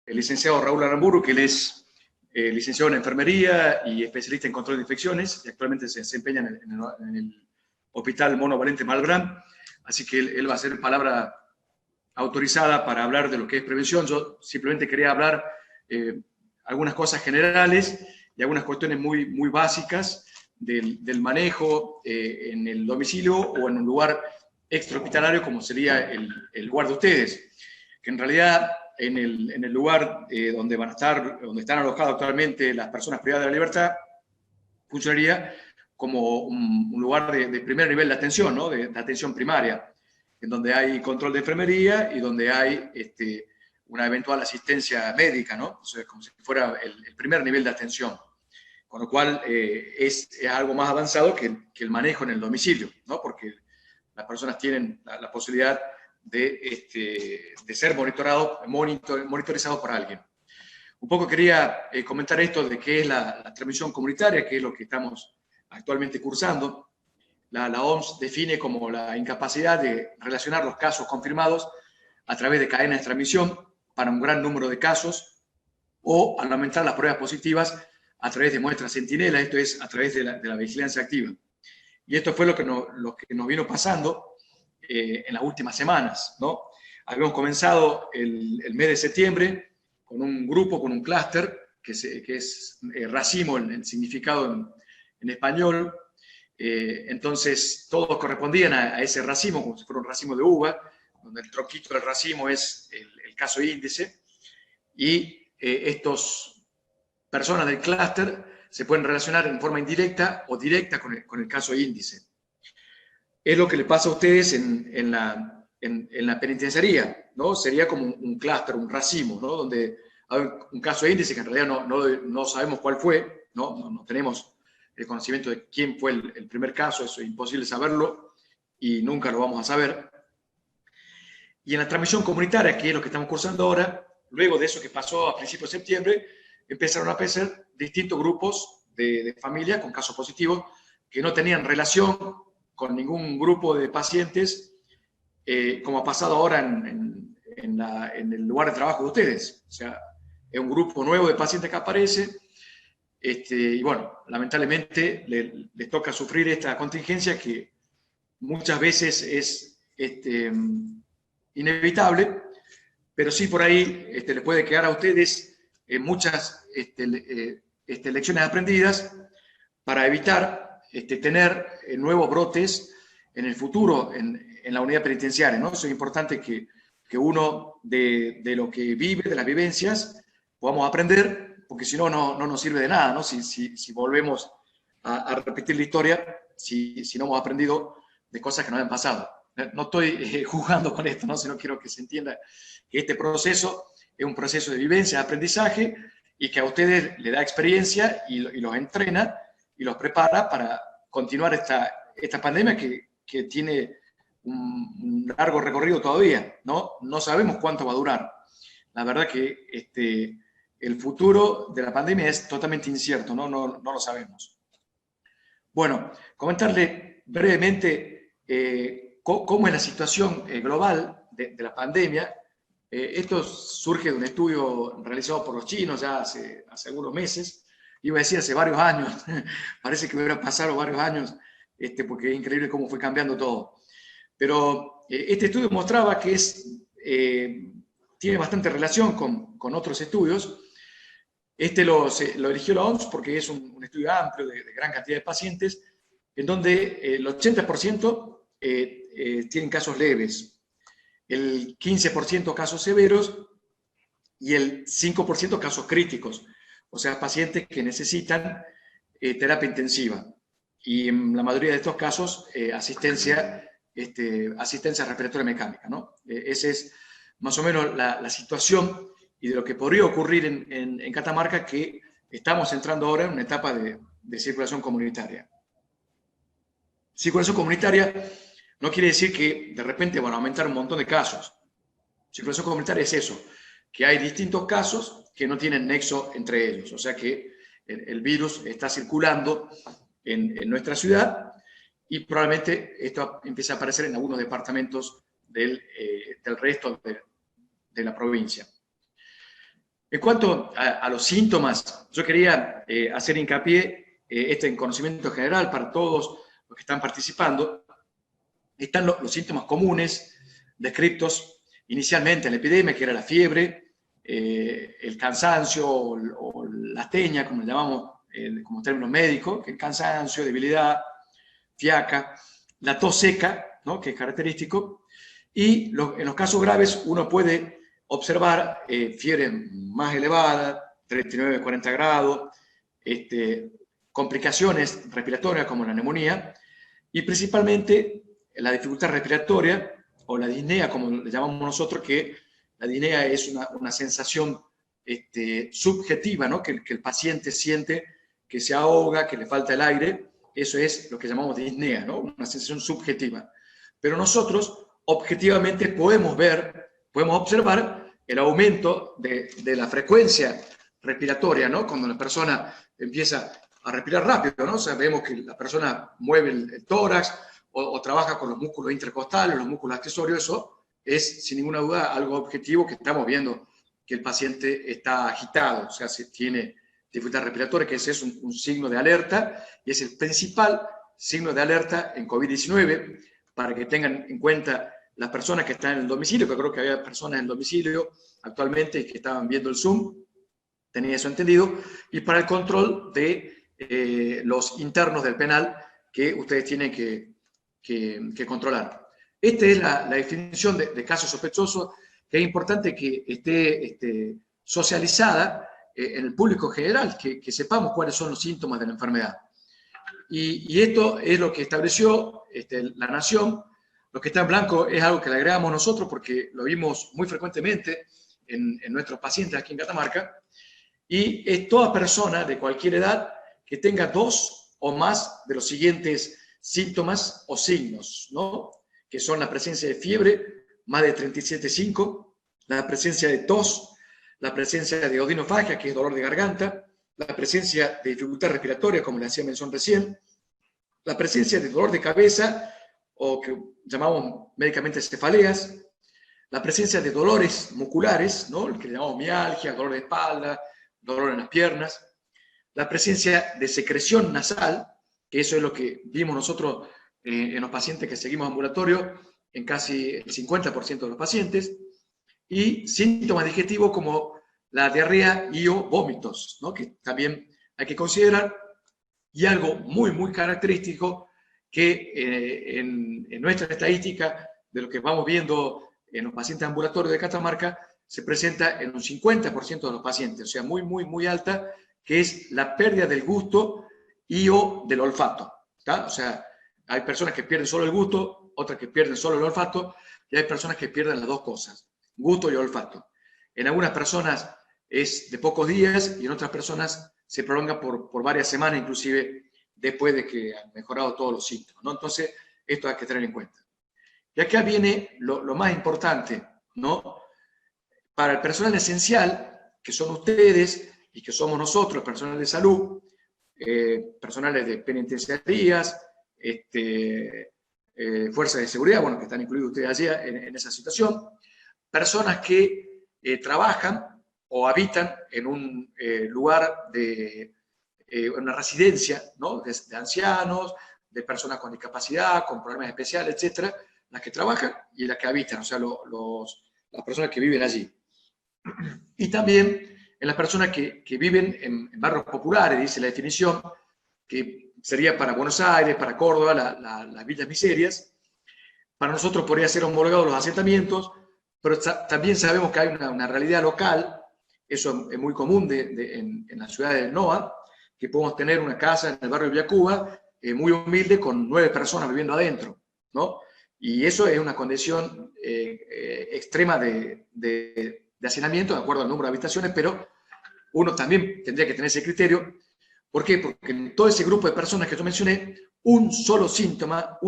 el licenciado Raúl Aramburu, que él es licenciado en enfermería y especialista en control de infecciones, y actualmente se desempeña en el Hospital Mono Valente Malbrán, así que él va a hacer palabra autorizada para hablar de lo que es prevención. Yo simplemente quería hablar algunas cosas generales y algunas cuestiones muy básicas del manejo en el domicilio o en un lugar extrahospitalario como sería el lugar de ustedes, que en realidad en el lugar donde están alojadas actualmente las personas privadas de la libertad, funcionaría como un lugar de primer nivel de atención, ¿no? de atención primaria, en donde hay control de enfermería y donde hay una eventual asistencia médica, ¿no? O sea, como si fuera el primer nivel de atención. Con lo cual es algo más avanzado que el manejo en el domicilio, ¿no? Porque las personas tienen la posibilidad de ser monitorizados por alguien. Un poco quería comentar esto de qué es la transmisión comunitaria, que es lo que estamos actualmente cursando. La OMS define como la incapacidad de relacionar los casos confirmados a través de cadenas de transmisión para un gran número de casos o al aumentar las pruebas positivas a través de muestras centinela, esto es a través de la vigilancia activa. Y esto fue lo que nos vino pasando en las últimas semanas, ¿no? Habíamos comenzado el mes de septiembre con un grupo, con un clúster, que es racimo, el significado en español. Entonces, todos correspondían a ese racimo, como si fuera un racimo de uva, donde el tronquito del racimo es el caso índice, y estas personas del clúster se pueden relacionar en forma indirecta o directa con el caso índice. Es lo que le pasa a ustedes en la penitenciaría, ¿no? Sería como un clúster, un racimo, ¿no? Donde hay un caso índice que en realidad no sabemos cuál fue, no tenemos el conocimiento de quién fue el primer caso, eso es imposible saberlo y nunca lo vamos a saber. Y en la transmisión comunitaria, que es lo que estamos cursando ahora, luego de eso que pasó a principios de septiembre, empezaron a aparecer distintos grupos de familias con casos positivos que no tenían relación con ningún grupo de pacientes, como ha pasado ahora en el lugar de trabajo de ustedes. O sea, es un grupo nuevo de pacientes que aparece, y bueno, lamentablemente les toca sufrir esta contingencia que muchas veces es inevitable, pero sí por ahí les puede quedar a ustedes muchas lecciones aprendidas para evitar tener nuevos brotes en el futuro en la unidad penitenciaria, ¿no? Eso es importante que uno de lo que vive, de las vivencias, podamos aprender, porque si no, no nos sirve de nada, ¿no? Si volvemos a repetir la historia, si no hemos aprendido de cosas que nos han pasado. No estoy jugando con esto, ¿no? Sino quiero que se entienda que este proceso es un proceso de vivencia, de aprendizaje, y que a ustedes le da experiencia y los entrena y los prepara para continuar esta pandemia que tiene un largo recorrido todavía, ¿no? No sabemos cuánto va a durar. La verdad que el futuro de la pandemia es totalmente incierto, ¿no? No lo sabemos. Bueno, comentarle brevemente cómo es la situación global de la pandemia. Esto surge de un estudio realizado por los chinos ya hace algunos meses, iba a decir hace varios años, parece que hubieran pasado varios años, porque es increíble cómo fue cambiando todo. Pero este estudio mostraba que tiene bastante relación con otros estudios. Lo eligió la OMS porque es un estudio amplio de gran cantidad de pacientes, en donde el 80% tienen casos leves, el 15% casos severos y el 5% casos críticos, o sea, pacientes que necesitan terapia intensiva. Y en la mayoría de estos casos, asistencia respiratoria mecánica, ¿no? Esa es más o menos la situación y de lo que podría ocurrir en Catamarca, que estamos entrando ahora en una etapa de circulación comunitaria. Circulación comunitaria no quiere decir que de repente van a aumentar un montón de casos. Circulación comunitaria es eso, que hay distintos casos que no tienen nexo entre ellos. O sea que el virus está circulando en nuestra ciudad y probablemente esto empiece a aparecer en algunos departamentos del resto de la provincia. En cuanto a los síntomas, yo quería hacer hincapié en conocimiento general para todos los que están participando. Están los síntomas comunes descritos inicialmente en la epidemia, que era la fiebre, el cansancio o la teña, como le llamamos como término médico, que es cansancio, debilidad, fiaca, la tos seca, ¿no?, que es característico, y en los casos graves uno puede observar fiebre más elevada, 39, 40 grados, complicaciones respiratorias como la neumonía, y principalmente la dificultad respiratoria o la disnea, como le llamamos nosotros, que la disnea es una sensación subjetiva, ¿no?, que el paciente siente que se ahoga, que le falta el aire. Eso es lo que llamamos disnea, ¿no?, una sensación subjetiva. Pero nosotros objetivamente podemos observar el aumento de la frecuencia respiratoria, ¿no?, cuando la persona empieza a respirar rápido, ¿no? O sea, vemos que la persona mueve el tórax o trabaja con los músculos intercostales, los músculos accesorios. Eso es, sin ninguna duda, algo objetivo que estamos viendo, que el paciente está agitado, o sea, si tiene dificultad respiratoria, que ese es un signo de alerta, y es el principal signo de alerta en COVID-19, para que tengan en cuenta las personas que están en el domicilio, que creo que había personas en el domicilio actualmente que estaban viendo el Zoom, tenía eso entendido, y para el control de los internos del penal que ustedes tienen que controlar. Esta es la definición de caso sospechoso, que es importante que esté socializada en el público general, que sepamos cuáles son los síntomas de la enfermedad. Y esto es lo que estableció la Nación. Lo que está en blanco es algo que le agregamos nosotros porque lo vimos muy frecuentemente en nuestros pacientes aquí en Catamarca, y es toda persona de cualquier edad que tenga 2 o más de los siguientes síntomas o signos, ¿no?, que son la presencia de fiebre, más de 37,5, la presencia de tos, la presencia de odinofagia, que es dolor de garganta, la presencia de dificultad respiratoria, como le hacía mención recién, la presencia de dolor de cabeza, o que llamamos médicamente cefaleas, la presencia de dolores musculares, ¿no?, el que llamamos mialgia, dolor de espalda, dolor en las piernas, la presencia de secreción nasal, que eso es lo que vimos nosotros en los pacientes que seguimos ambulatorio, en casi el 50% de los pacientes, y síntomas digestivos como la diarrea y o vómitos, ¿no?, que también hay que considerar. Y algo muy, muy característico que en nuestra estadística de lo que vamos viendo en los pacientes ambulatorios de Catamarca se presenta en un 50% de los pacientes, o sea, muy, muy, muy alta, que es la pérdida del gusto y o del olfato, ¿tá? O sea, hay personas que pierden solo el gusto, otras que pierden solo el olfato, y hay personas que pierden las dos cosas, gusto y olfato. En algunas personas es de pocos días y en otras personas se prolonga por varias semanas, inclusive después de que han mejorado todos los síntomas, ¿no? Entonces, esto hay que tener en cuenta. Y acá viene lo más importante, ¿no? Para el personal esencial, que son ustedes y que somos nosotros, personal de salud, personales de penitenciarías, fuerzas de seguridad, bueno, que están incluidos ustedes allí en esa situación, personas que trabajan o habitan en un lugar de una residencia, ¿no?, de ancianos, de personas con discapacidad, con problemas especiales, etcétera, las que trabajan y las que habitan, o sea, las personas que viven allí. Y también en las personas que viven en barrios populares, dice la definición, que sería para Buenos Aires, para Córdoba, las villas miserias. Para nosotros podría ser homologado los asentamientos, pero también sabemos que hay una realidad local, eso es muy común en la ciudad de NOA, que podemos tener una casa en el barrio de Villacuba, muy humilde, con 9 personas viviendo adentro, ¿no? Y eso es una condición extrema de hacinamiento, de acuerdo al número de habitaciones, pero uno también tendría que tener ese criterio. ¿Por qué? Porque en todo ese grupo de personas que yo mencioné, un solo síntoma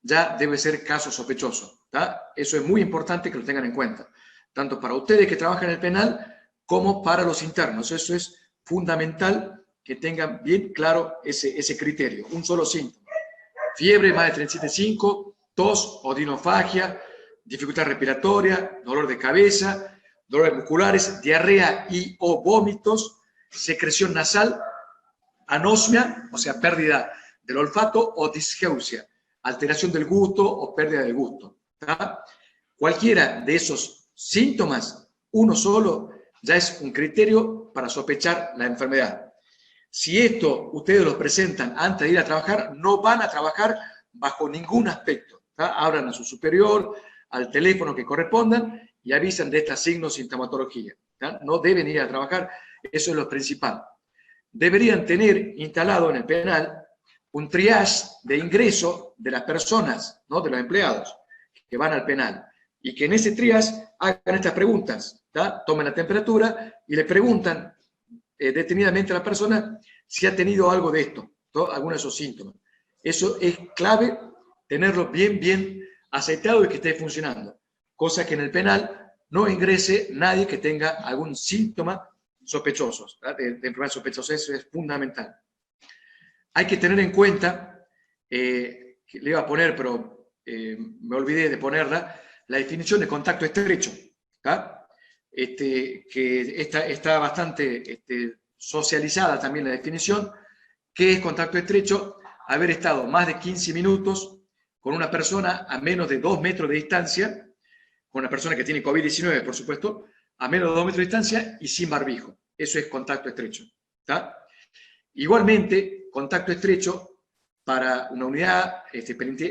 ya debe ser caso sospechoso, ¿tá? Eso es muy importante que lo tengan en cuenta, tanto para ustedes que trabajan en el penal como para los internos. Eso es fundamental que tengan bien claro ese criterio, un solo síntoma. Fiebre más de 37,5, tos, odinofagia, dificultad respiratoria, dolor de cabeza, dolores musculares, diarrea y o vómitos, secreción nasal, anosmia, o sea, pérdida del olfato, o disgeusia, alteración del gusto o pérdida del gusto. ¿Tá? Cualquiera de esos síntomas, uno solo, ya es un criterio para sospechar la enfermedad. Si esto ustedes lo presentan antes de ir a trabajar, no van a trabajar bajo ningún aspecto. ¿Tá? Hablan a su superior, al teléfono que correspondan y avisan de estos signos, sintomatología. ¿Tá? No deben ir a trabajar, eso es lo principal. Deberían tener instalado en el penal un triage de ingreso de las personas, ¿no? De los empleados que van al penal, y que en ese triage hagan estas preguntas, ¿tá? Tomen la temperatura y le preguntan detenidamente a la persona si ha tenido algo de esto, ¿no? Alguno de esos síntomas. Eso es clave, tenerlo bien aceitado y que esté funcionando, cosa que en el penal no ingrese nadie que tenga algún síntoma sospechosos, de enfermedad sospechosa. Eso es fundamental. Hay que tener en cuenta, que le iba a poner, pero me olvidé de ponerla, la definición de contacto estrecho, ¿tá? Que está bastante socializada también la definición. ¿Qué es contacto estrecho? Haber estado más de 15 minutos con una persona a menos de 2 metros de distancia, con una persona que tiene COVID-19, por supuesto, a menos de 2 metros de distancia y sin barbijo. Eso es contacto estrecho. ¿Tá? Igualmente, contacto estrecho para una unidad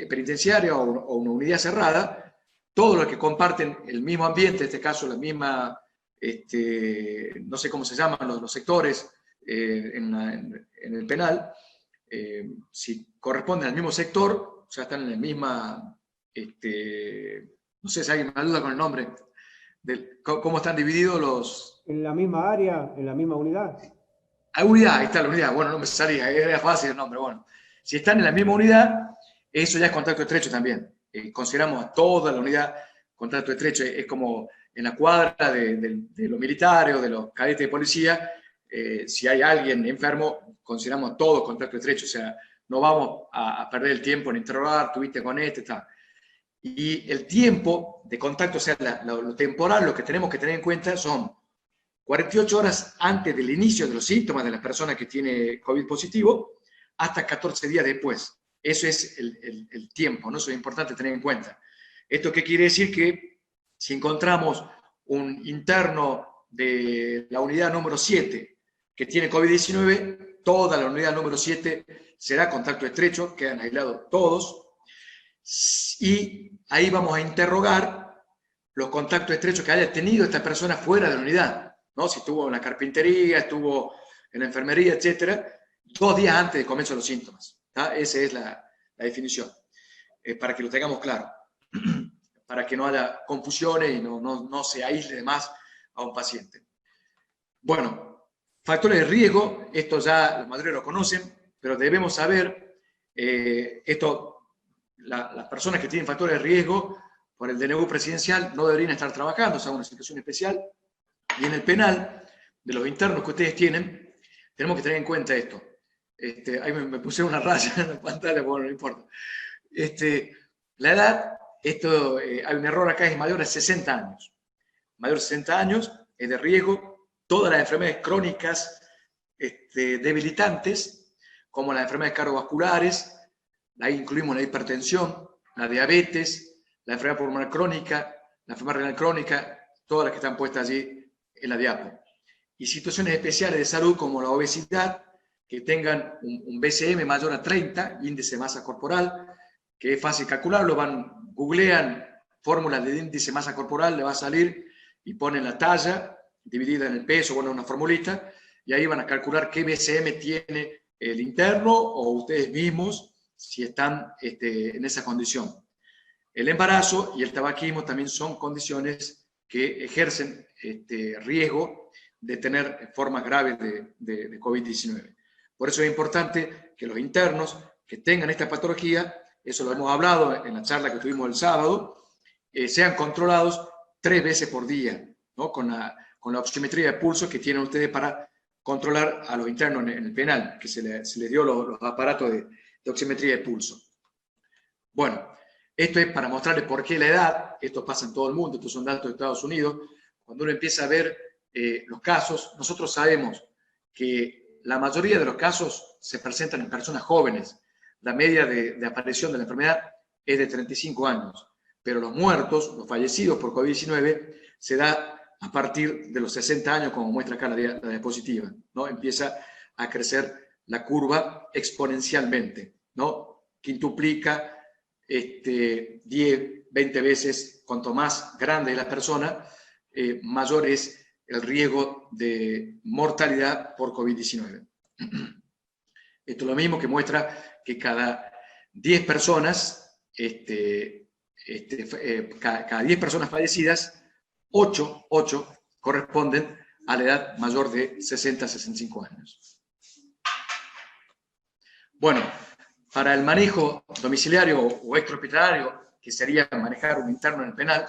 penitenciaria o una unidad cerrada, todos los que comparten el mismo ambiente, en este caso la misma, no sé cómo se llaman los sectores en el penal, si corresponden al mismo sector, o sea, están en la misma, no sé si alguien me ayuda con el nombre, ¿cómo están divididos los? En la misma área, en la misma unidad. Unidad, ahí está la unidad, bueno, no me salía, era fácil el nombre, bueno. Si están en la misma unidad, eso ya es contacto estrecho también. Consideramos a toda la unidad contacto estrecho, es como en la cuadra de los militares o de los cadetes de policía, si hay alguien enfermo, consideramos todo contacto estrecho, o sea, no vamos a perder el tiempo en interrogar, tuviste con tal. Y el tiempo de contacto, o sea, lo temporal, lo que tenemos que tener en cuenta son 48 horas antes del inicio de los síntomas de la persona que tiene COVID positivo, hasta 14 días después. Eso es el tiempo, ¿no? Eso es importante tener en cuenta. ¿Esto qué quiere decir? Que si encontramos un interno de la unidad número 7 que tiene COVID-19, toda la unidad número 7 será contacto estrecho, quedan aislados todos, y ahí vamos a interrogar los contactos estrechos que haya tenido esta persona fuera de la unidad, ¿no? Si estuvo en la carpintería, estuvo en la enfermería, etcétera, 2 días antes del comienzo de los síntomas. ¿Tá? Esa es la definición, para que lo tengamos claro, para que no haya confusiones y no se aísle más a un paciente. Bueno, factores de riesgo, esto ya los mayoría lo conocen, pero debemos saber, las personas que tienen factores de riesgo por el DNU presidencial no deberían estar trabajando, o sea, una situación especial. Y en el penal, de los internos que ustedes tienen, tenemos que tener en cuenta esto. Ahí me pusieron una raya en la pantalla, bueno, no importa. La edad, hay un error acá, es mayor de 60 años. Mayor de 60 años es de riesgo. Todas las enfermedades crónicas debilitantes, como las enfermedades cardiovasculares, ahí incluimos la hipertensión, la diabetes, la enfermedad pulmonar crónica, la enfermedad renal crónica, todas las que están puestas allí en la diapo. Y situaciones especiales de salud como la obesidad, que tengan un BCM mayor a 30, índice de masa corporal, que es fácil calcularlo, googlean fórmulas de índice de masa corporal, le va a salir y ponen la talla dividida en el peso, bueno, una formulita, y ahí van a calcular qué BCM tiene el interno o ustedes mismos si están en esa condición. El embarazo y el tabaquismo también son condiciones que ejercen riesgo de tener formas graves de COVID-19. Por eso es importante que los internos que tengan esta patología, eso lo hemos hablado en la charla que tuvimos el sábado, sean controlados 3 veces por día, ¿no? Con la oximetría de pulso que tienen ustedes para controlar a los internos en el penal, que se les dio los aparatos de oximetría de pulso. Bueno, esto es para mostrarles por qué la edad, esto pasa en todo el mundo, estos son datos de Estados Unidos, cuando uno empieza a ver los casos, nosotros sabemos que la mayoría de los casos se presentan en personas jóvenes. La media de aparición de la enfermedad es de 35 años, pero los muertos, los fallecidos por COVID-19, se da a partir de los 60 años, como muestra acá la diapositiva, ¿no? Empieza a crecer la curva exponencialmente, ¿no? Quintuplica 10, 20 veces, cuanto más grande es la persona, mayor es el riesgo de mortalidad por COVID-19. Esto es lo mismo que muestra que cada 10 personas, cada 10 personas fallecidas, 8 corresponden a la edad mayor de 60 a 65 años. Bueno, para el manejo domiciliario o extrahospitalario, que sería manejar un interno en el penal,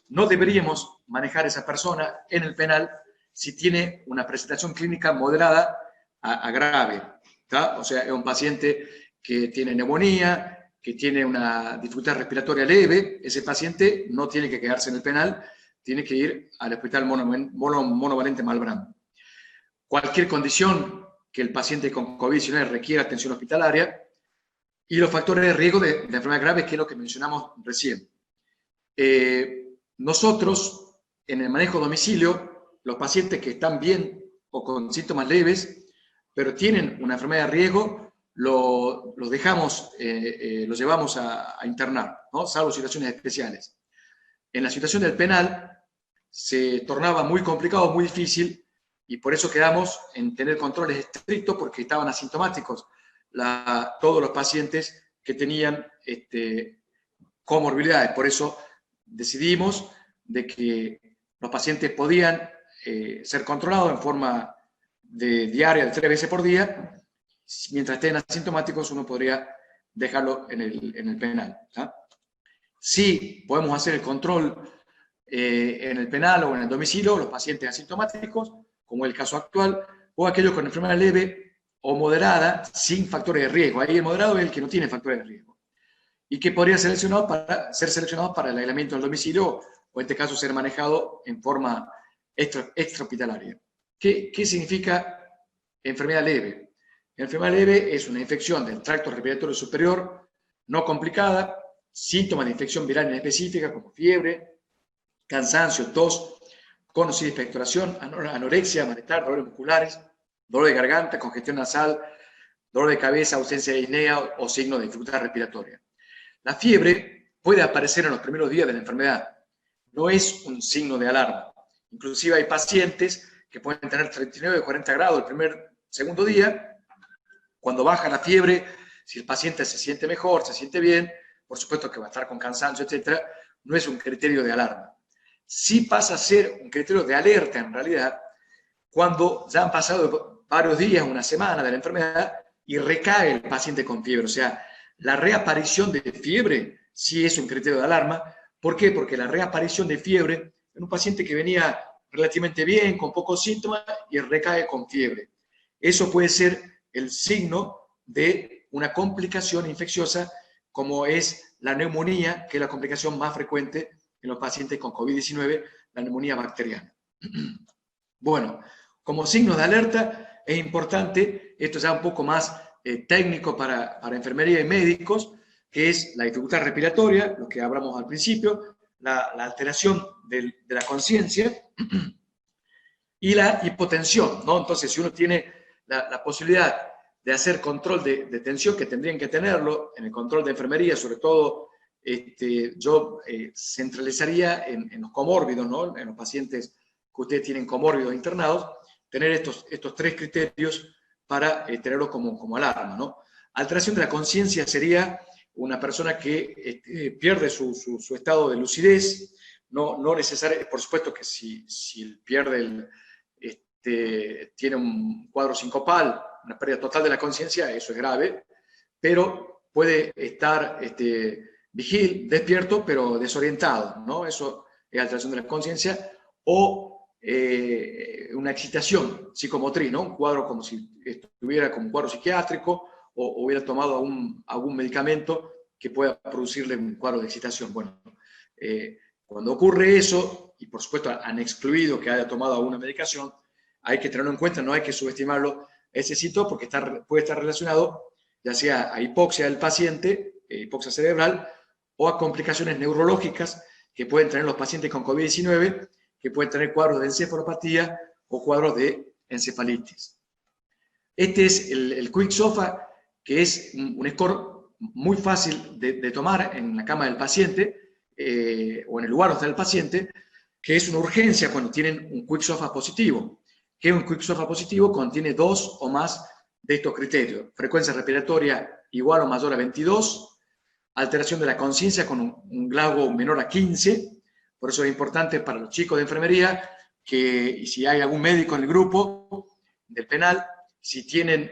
no deberíamos manejar a esa persona en el penal si tiene una presentación clínica moderada a grave, ¿tá? O sea, es un paciente que tiene neumonía, que tiene una dificultad respiratoria leve. Ese paciente no tiene que quedarse en el penal, tiene que ir al hospital monovalente Malbrán. Cualquier condición que el paciente con COVID-19 requiera atención hospitalaria, y los factores de riesgo de enfermedad grave, que es lo que mencionamos recién. Nosotros, en el manejo a domicilio, los pacientes que están bien o con síntomas leves, pero tienen una enfermedad de riesgo, los dejamos, los llevamos a internar, ¿no? Salvo situaciones especiales. En la situación del penal se tornaba muy complicado, muy difícil, y por eso quedamos en tener controles estrictos, porque estaban asintomáticos todos los pacientes que tenían comorbilidades. Por eso decidimos de que los pacientes podían ser controlados en forma diaria, de 3 veces por día. Mientras estén asintomáticos, uno podría dejarlo en el penal, ¿tá? Sí, podemos hacer el control en el penal o en el domicilio, los pacientes asintomáticos, como es el caso actual, o aquellos con enfermedad leve o moderada, sin factores de riesgo. Ahí el moderado es el que no tiene factores de riesgo, y que podría ser seleccionado para el aislamiento del domicilio, o en este caso ser manejado en forma extrahospitalaria. ¿Qué significa enfermedad leve? Enfermedad leve es una infección del tracto respiratorio superior, no complicada, síntomas de infección viral inespecífica como fiebre, cansancio, tos, conos y expectoración, anorexia, malestar, dolores musculares, dolor de garganta, congestión nasal, dolor de cabeza, ausencia de disnea o signos de dificultad respiratoria. La fiebre puede aparecer en los primeros días de la enfermedad. No es un signo de alarma. Inclusive hay pacientes que pueden tener 39 o 40 grados el segundo día. Cuando baja la fiebre, si el paciente se siente mejor, se siente bien, por supuesto que va a estar con cansancio, etc., no es un criterio de alarma. Sí pasa a ser un criterio de alerta, en realidad, cuando ya han pasado varios días, una semana de la enfermedad, y recae el paciente con fiebre. O sea, la reaparición de fiebre sí es un criterio de alarma. ¿Por qué? Porque la reaparición de fiebre en un paciente que venía relativamente bien, con pocos síntomas, y recae con fiebre. Eso puede ser el signo de una complicación infecciosa, como es la neumonía, que es la complicación más frecuente en los pacientes con COVID-19, la neumonía bacteriana. Bueno, como signos de alerta es importante, esto ya un poco más técnico para enfermería y médicos, que es la dificultad respiratoria, lo que hablamos al principio, la alteración de la conciencia y la hipotensión, ¿no? Entonces, si uno tiene la posibilidad de hacer control de tensión, que tendrían que tenerlo en el control de enfermería, sobre todo yo centralizaría en los comórbidos, ¿no? En los pacientes que ustedes tienen comórbidos internados, tener estos 3 criterios para tenerlos como alarma, ¿no? Alteración de la conciencia sería una persona que pierde su estado de lucidez, no necesariamente, por supuesto que si pierde tiene un cuadro sincopal, una pérdida total de la conciencia, eso es grave, pero puede estar despierto, pero desorientado, ¿no? Eso es alteración de la conciencia, o una excitación psicomotriz, ¿no? Un cuadro como si estuviera como un cuadro psiquiátrico, o hubiera tomado algún medicamento que pueda producirle un cuadro de excitación. Bueno, cuando ocurre eso y por supuesto han excluido que haya tomado alguna medicación, hay que tenerlo en cuenta, no hay que subestimarlo ese sitio porque puede estar relacionado ya sea a hipoxia del paciente, hipoxia cerebral, o a complicaciones neurológicas que pueden tener los pacientes con COVID-19, que pueden tener cuadros de encefalopatía o cuadros de encefalitis. Este es el Quick SOFA, que es un score muy fácil de tomar en la cama del paciente o en el lugar donde está el paciente, que es una urgencia cuando tienen un Quick SOFA positivo. Que un Quick SOFA positivo contiene 2 o más de estos criterios: frecuencia respiratoria igual o mayor a 22, alteración de la conciencia con un Glasgow menor a 15. Por eso es importante para los chicos de enfermería y si hay algún médico en el grupo del penal, si tienen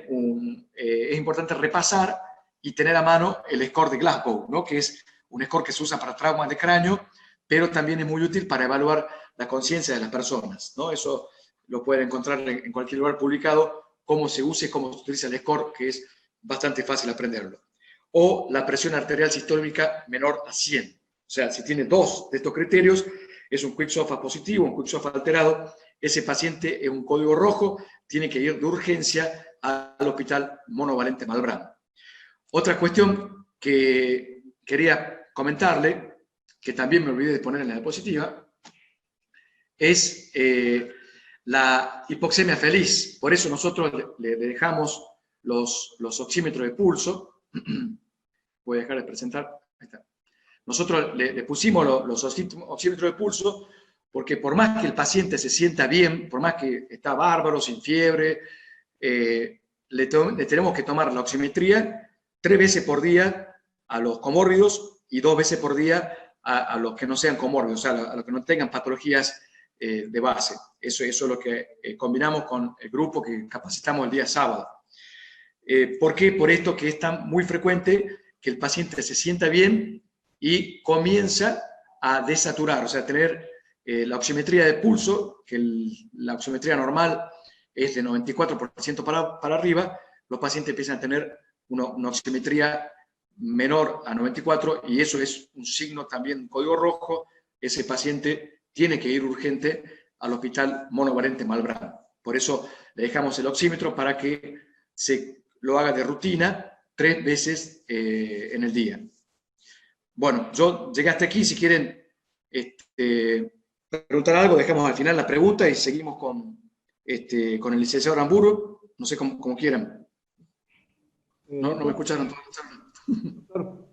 es importante repasar y tener a mano el score de Glasgow, ¿no? Que es un score que se usa para traumas de cráneo, pero también es muy útil para evaluar la conciencia de las personas, ¿no? Eso lo pueden encontrar en cualquier lugar publicado, cómo se usa y cómo se utiliza el score, que es bastante fácil aprenderlo. O la presión arterial sistólica menor a 100. O sea, si tiene 2 de estos criterios, es un Quick SOFA positivo, un Quick SOFA alterado, ese paciente es un código rojo, tiene que ir de urgencia al hospital monovalente Malbrán. Otra cuestión que quería comentarle, que también me olvidé de poner en la diapositiva, es la hipoxemia feliz. Por eso nosotros le dejamos los oxímetros de pulso. Voy a dejar de presentar. Ahí está. Nosotros le pusimos los oxímetros de pulso porque por más que el paciente se sienta bien, por más que está bárbaro, sin fiebre, le tenemos que tomar la oximetría 3 veces por día a los comórbidos y 2 veces por día a los que no sean comórbidos, o sea, a los que no tengan patologías de base. Eso es lo que combinamos con el grupo que capacitamos el día sábado. ¿Por qué? Por esto que es tan muy frecuente que el paciente se sienta bien y comienza a desaturar, o sea, tener la oximetría de pulso, que la oximetría normal es de 94% para arriba, los pacientes empiezan a tener una oximetría menor a 94 y eso es un signo también, un código rojo. Ese paciente tiene que ir urgente al hospital monovalente Malbrán. Por eso le dejamos el oxímetro para que se lo haga de rutina 3 veces en el día. Bueno, yo llegué hasta aquí. Si quieren preguntar algo, dejamos al final la pregunta y seguimos con el licenciado Aramburu. No sé cómo quieran. No me escucharon toda la charla. Doctor,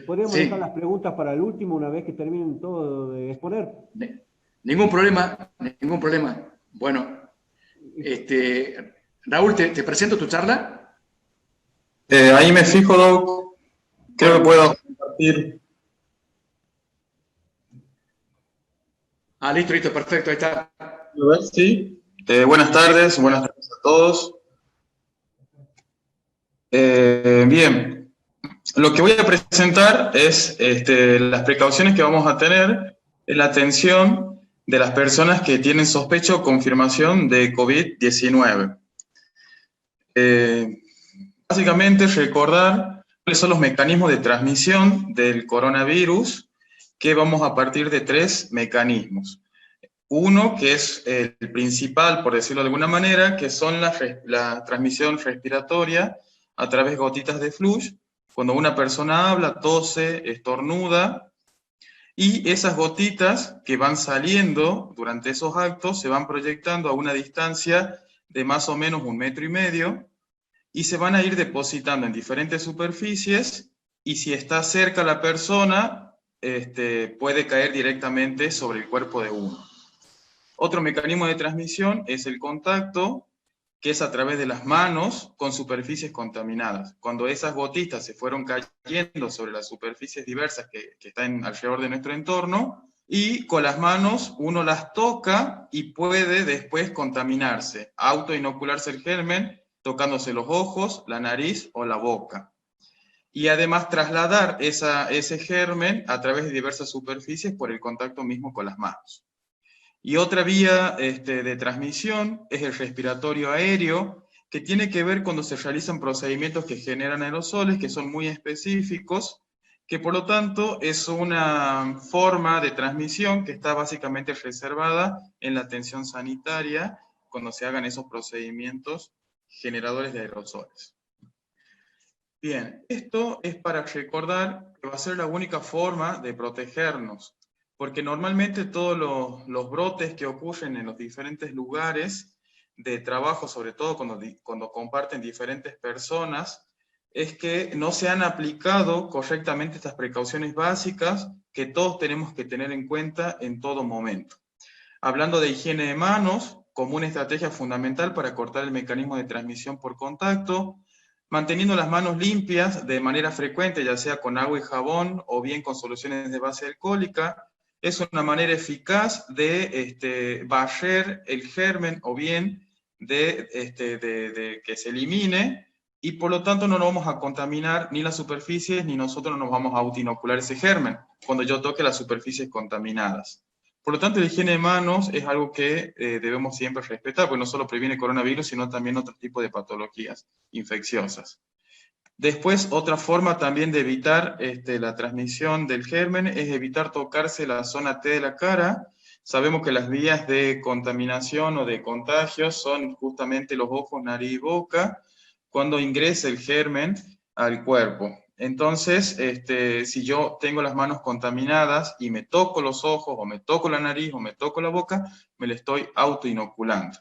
¿podríamos dejar las preguntas para el último una vez que terminen todo de exponer? Ningún problema, ningún problema. Bueno, Raúl, ¿te presento tu charla? Ahí me fijo, Doc. Creo que puedo compartir. Listo, perfecto, ahí está. Sí. Buenas tardes a todos. Bien, lo que voy a presentar es las precauciones que vamos a tener en la atención de las personas que tienen sospecha o confirmación de COVID-19. Básicamente recordar cuáles son los mecanismos de transmisión del coronavirus, que vamos a partir de 3 mecanismos. Uno, que es el principal, por decirlo de alguna manera, que son la transmisión respiratoria a través de gotitas de flush. Cuando una persona habla, tose, estornuda, y esas gotitas que van saliendo durante esos actos se van proyectando a una distancia de más o menos 1,5 metros, y se van a ir depositando en diferentes superficies, y si está cerca la persona, puede caer directamente sobre el cuerpo de uno. Otro mecanismo de transmisión es el contacto, que es a través de las manos con superficies contaminadas. Cuando esas gotitas se fueron cayendo sobre las superficies diversas que están alrededor de nuestro entorno, y con las manos uno las toca y puede después contaminarse, autoinocularse el germen, tocándose los ojos, la nariz o la boca. Y además trasladar ese germen a través de diversas superficies por el contacto mismo con las manos. Y otra vía de transmisión es el respiratorio aéreo, que tiene que ver cuando se realizan procedimientos que generan aerosoles, que son muy específicos, que por lo tanto es una forma de transmisión que está básicamente reservada en la atención sanitaria cuando se hagan esos procedimientos generadores de aerosoles. Bien, esto es para recordar que va a ser la única forma de protegernos, porque normalmente todos los brotes que ocurren en los diferentes lugares de trabajo, sobre todo cuando comparten diferentes personas, es que no se han aplicado correctamente estas precauciones básicas que todos tenemos que tener en cuenta en todo momento. Hablando de higiene de manos, como una estrategia fundamental para cortar el mecanismo de transmisión por contacto, manteniendo las manos limpias de manera frecuente, ya sea con agua y jabón o bien con soluciones de base alcohólica, es una manera eficaz de barrer el germen o bien de que se elimine, y por lo tanto no nos vamos a contaminar ni las superficies, ni nosotros no nos vamos a autoinocular ese germen cuando yo toque las superficies contaminadas. Por lo tanto, la higiene de manos es algo que debemos siempre respetar, porque no solo previene coronavirus, sino también otros tipos de patologías infecciosas. Después, otra forma también de evitar la transmisión del germen es evitar tocarse la zona T de la cara. Sabemos que las vías de contaminación o de contagio son justamente los ojos, nariz y boca, cuando ingresa el germen al cuerpo. Entonces, si yo tengo las manos contaminadas y me toco los ojos, o me toco la nariz, o me toco la boca, me la estoy autoinoculando.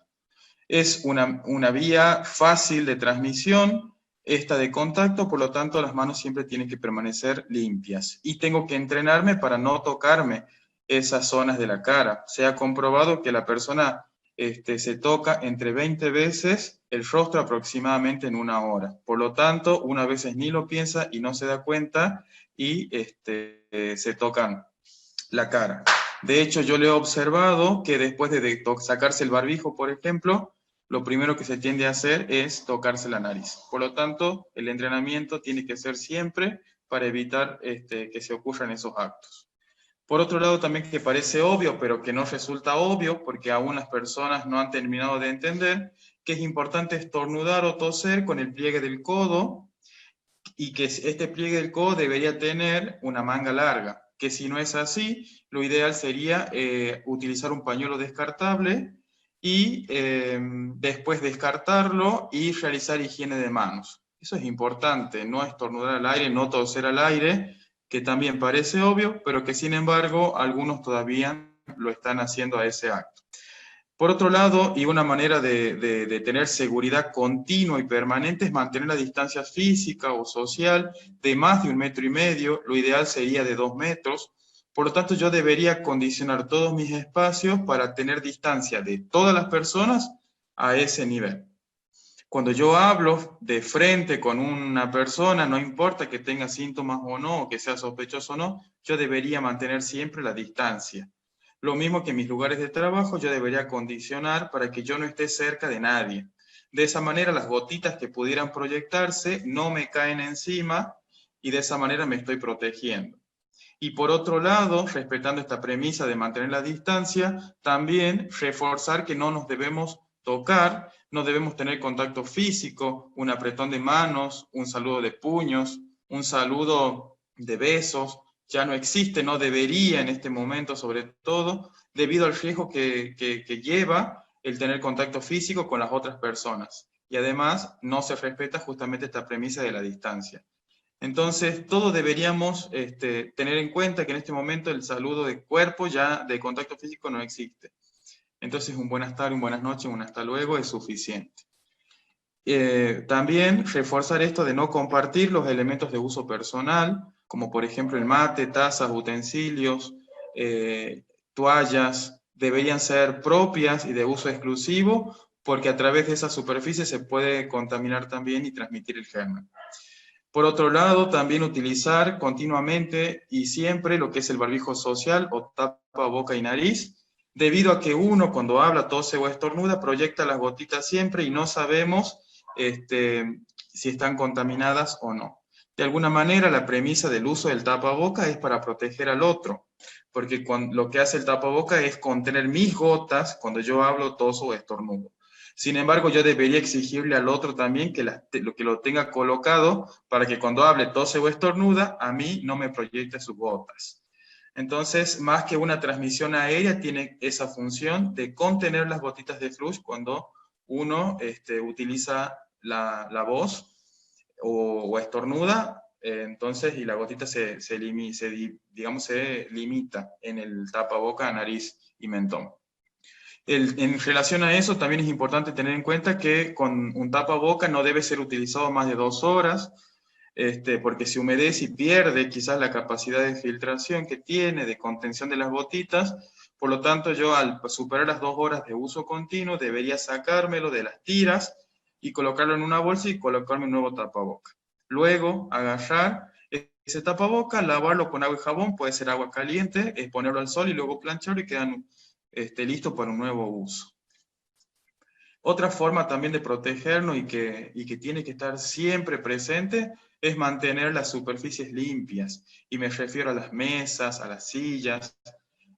Es una vía fácil de transmisión, esta de contacto, por lo tanto las manos siempre tienen que permanecer limpias. Y tengo que entrenarme para no tocarme esas zonas de la cara. Se ha comprobado que la persona se toca entre 20 veces el rostro aproximadamente en 1 hora. Por lo tanto, una vez ni lo piensa y no se da cuenta y se tocan la cara. De hecho, yo le he observado que después de sacarse el barbijo, por ejemplo, lo primero que se tiende a hacer es tocarse la nariz. Por lo tanto, el entrenamiento tiene que ser siempre para evitar que se ocurran esos actos. Por otro lado, también que parece obvio, pero que no resulta obvio, porque aún las personas no han terminado de entender, que es importante estornudar o toser con el pliegue del codo, y que este pliegue del codo debería tener una manga larga, que si no es así, lo ideal sería utilizar un pañuelo descartable y después descartarlo y realizar higiene de manos. Eso es importante, no estornudar al aire, no toser al aire, que también parece obvio, pero que sin embargo algunos todavía lo están haciendo a ese acto. Por otro lado, y una manera de tener seguridad continua y permanente es mantener la distancia física o social de más de 1,5 metros, lo ideal sería de 2 metros. Por lo tanto, yo debería condicionar todos mis espacios para tener distancia de todas las personas a ese nivel. Cuando yo hablo de frente con una persona, no importa que tenga síntomas o no, o que sea sospechoso o no, yo debería mantener siempre la distancia. Lo mismo que en mis lugares de trabajo, yo debería condicionar para que yo no esté cerca de nadie. De esa manera, las gotitas que pudieran proyectarse no me caen encima y de esa manera me estoy protegiendo. Y por otro lado, respetando esta premisa de mantener la distancia, también reforzar que no nos debemos tocar, no debemos tener contacto físico, un apretón de manos, un saludo de puños, un saludo de besos, ya no existe, no debería en este momento sobre todo, debido al riesgo que lleva el tener contacto físico con las otras personas. Y además no se respeta justamente esta premisa de la distancia. Entonces, todos deberíamos tener en cuenta que en este momento el saludo de cuerpo ya de contacto físico no existe. Entonces, un buenas tardes, un buenas noches, un hasta luego es suficiente. También reforzar esto de no compartir los elementos de uso personal, como por ejemplo el mate, tazas, utensilios, toallas, deberían ser propias y de uso exclusivo, porque a través de esa superficie se puede contaminar también y transmitir el germen. Por otro lado, también utilizar continuamente y siempre lo que es el barbijo social o tapa boca y nariz, debido a que uno cuando habla, tose o estornuda proyecta las gotitas siempre y no sabemos si están contaminadas o no. De alguna manera, la premisa del uso del tapaboca es para proteger al otro, porque lo que hace el tapaboca es contener mis gotas cuando yo hablo, toso o estornudo. Sin embargo, yo debería exigirle al otro también que lo tenga colocado para que cuando hable, tose o estornuda, a mí no me proyecte sus gotas. Entonces, más que una transmisión aérea, tiene esa función de contener las gotitas de flush cuando uno utiliza la voz o estornuda, entonces, y la gotita se limita en el tapaboca, nariz y mentón. En relación a eso, también es importante tener en cuenta que con un tapaboca no debe ser utilizado más de 2 horas, porque se humedece y pierde quizás la capacidad de filtración que tiene, de contención de las gotitas. Por lo tanto, yo al superar las 2 horas de uso continuo, debería sacármelo de las tiras y colocarlo en una bolsa y colocarme un nuevo tapaboca. Luego, agarrar ese tapaboca, lavarlo con agua y jabón, puede ser agua caliente, ponerlo al sol y luego plancharlo y quedan listo para un nuevo uso. Otra forma también de protegernos y que tiene que estar siempre presente es mantener las superficies limpias. Y me refiero a las mesas, a las sillas,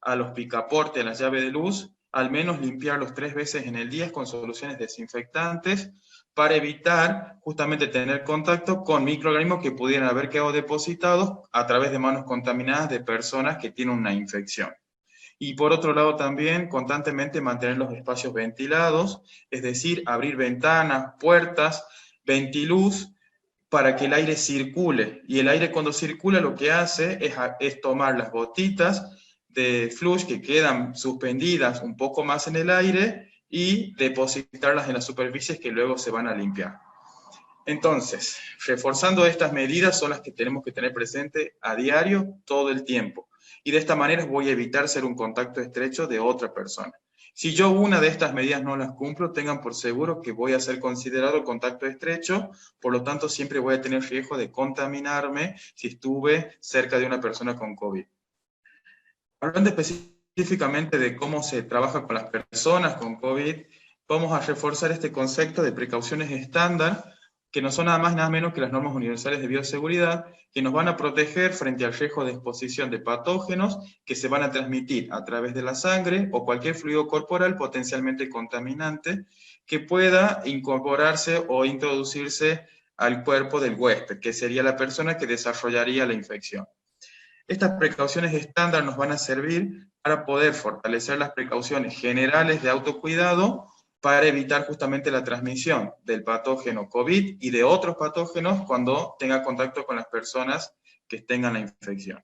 a los picaportes, a las llaves de luz, al menos limpiarlos 3 veces en el día con soluciones desinfectantes para evitar justamente tener contacto con microorganismos que pudieran haber quedado depositados a través de manos contaminadas de personas que tienen una infección. Y por otro lado también constantemente mantener los espacios ventilados, es decir, abrir ventanas, puertas, ventiluz, para que el aire circule. Y el aire cuando circula lo que hace es tomar las gotitas de flush que quedan suspendidas un poco más en el aire y depositarlas en las superficies que luego se van a limpiar. Entonces, reforzando estas medidas son las que tenemos que tener presente a diario, todo el tiempo. Y de esta manera voy a evitar ser un contacto estrecho de otra persona. Si yo una de estas medidas no las cumplo, tengan por seguro que voy a ser considerado contacto estrecho, por lo tanto siempre voy a tener riesgo de contaminarme si estuve cerca de una persona con COVID. Hablando específicamente de cómo se trabaja con las personas con COVID, vamos a reforzar este concepto de precauciones estándar, que no son nada más nada menos que las normas universales de bioseguridad, que nos van a proteger frente al riesgo de exposición de patógenos que se van a transmitir a través de la sangre o cualquier fluido corporal potencialmente contaminante que pueda incorporarse o introducirse al cuerpo del huésped, que sería la persona que desarrollaría la infección. Estas precauciones estándar nos van a servir para poder fortalecer las precauciones generales de autocuidado para evitar justamente la transmisión del patógeno COVID y de otros patógenos cuando tenga contacto con las personas que tengan la infección.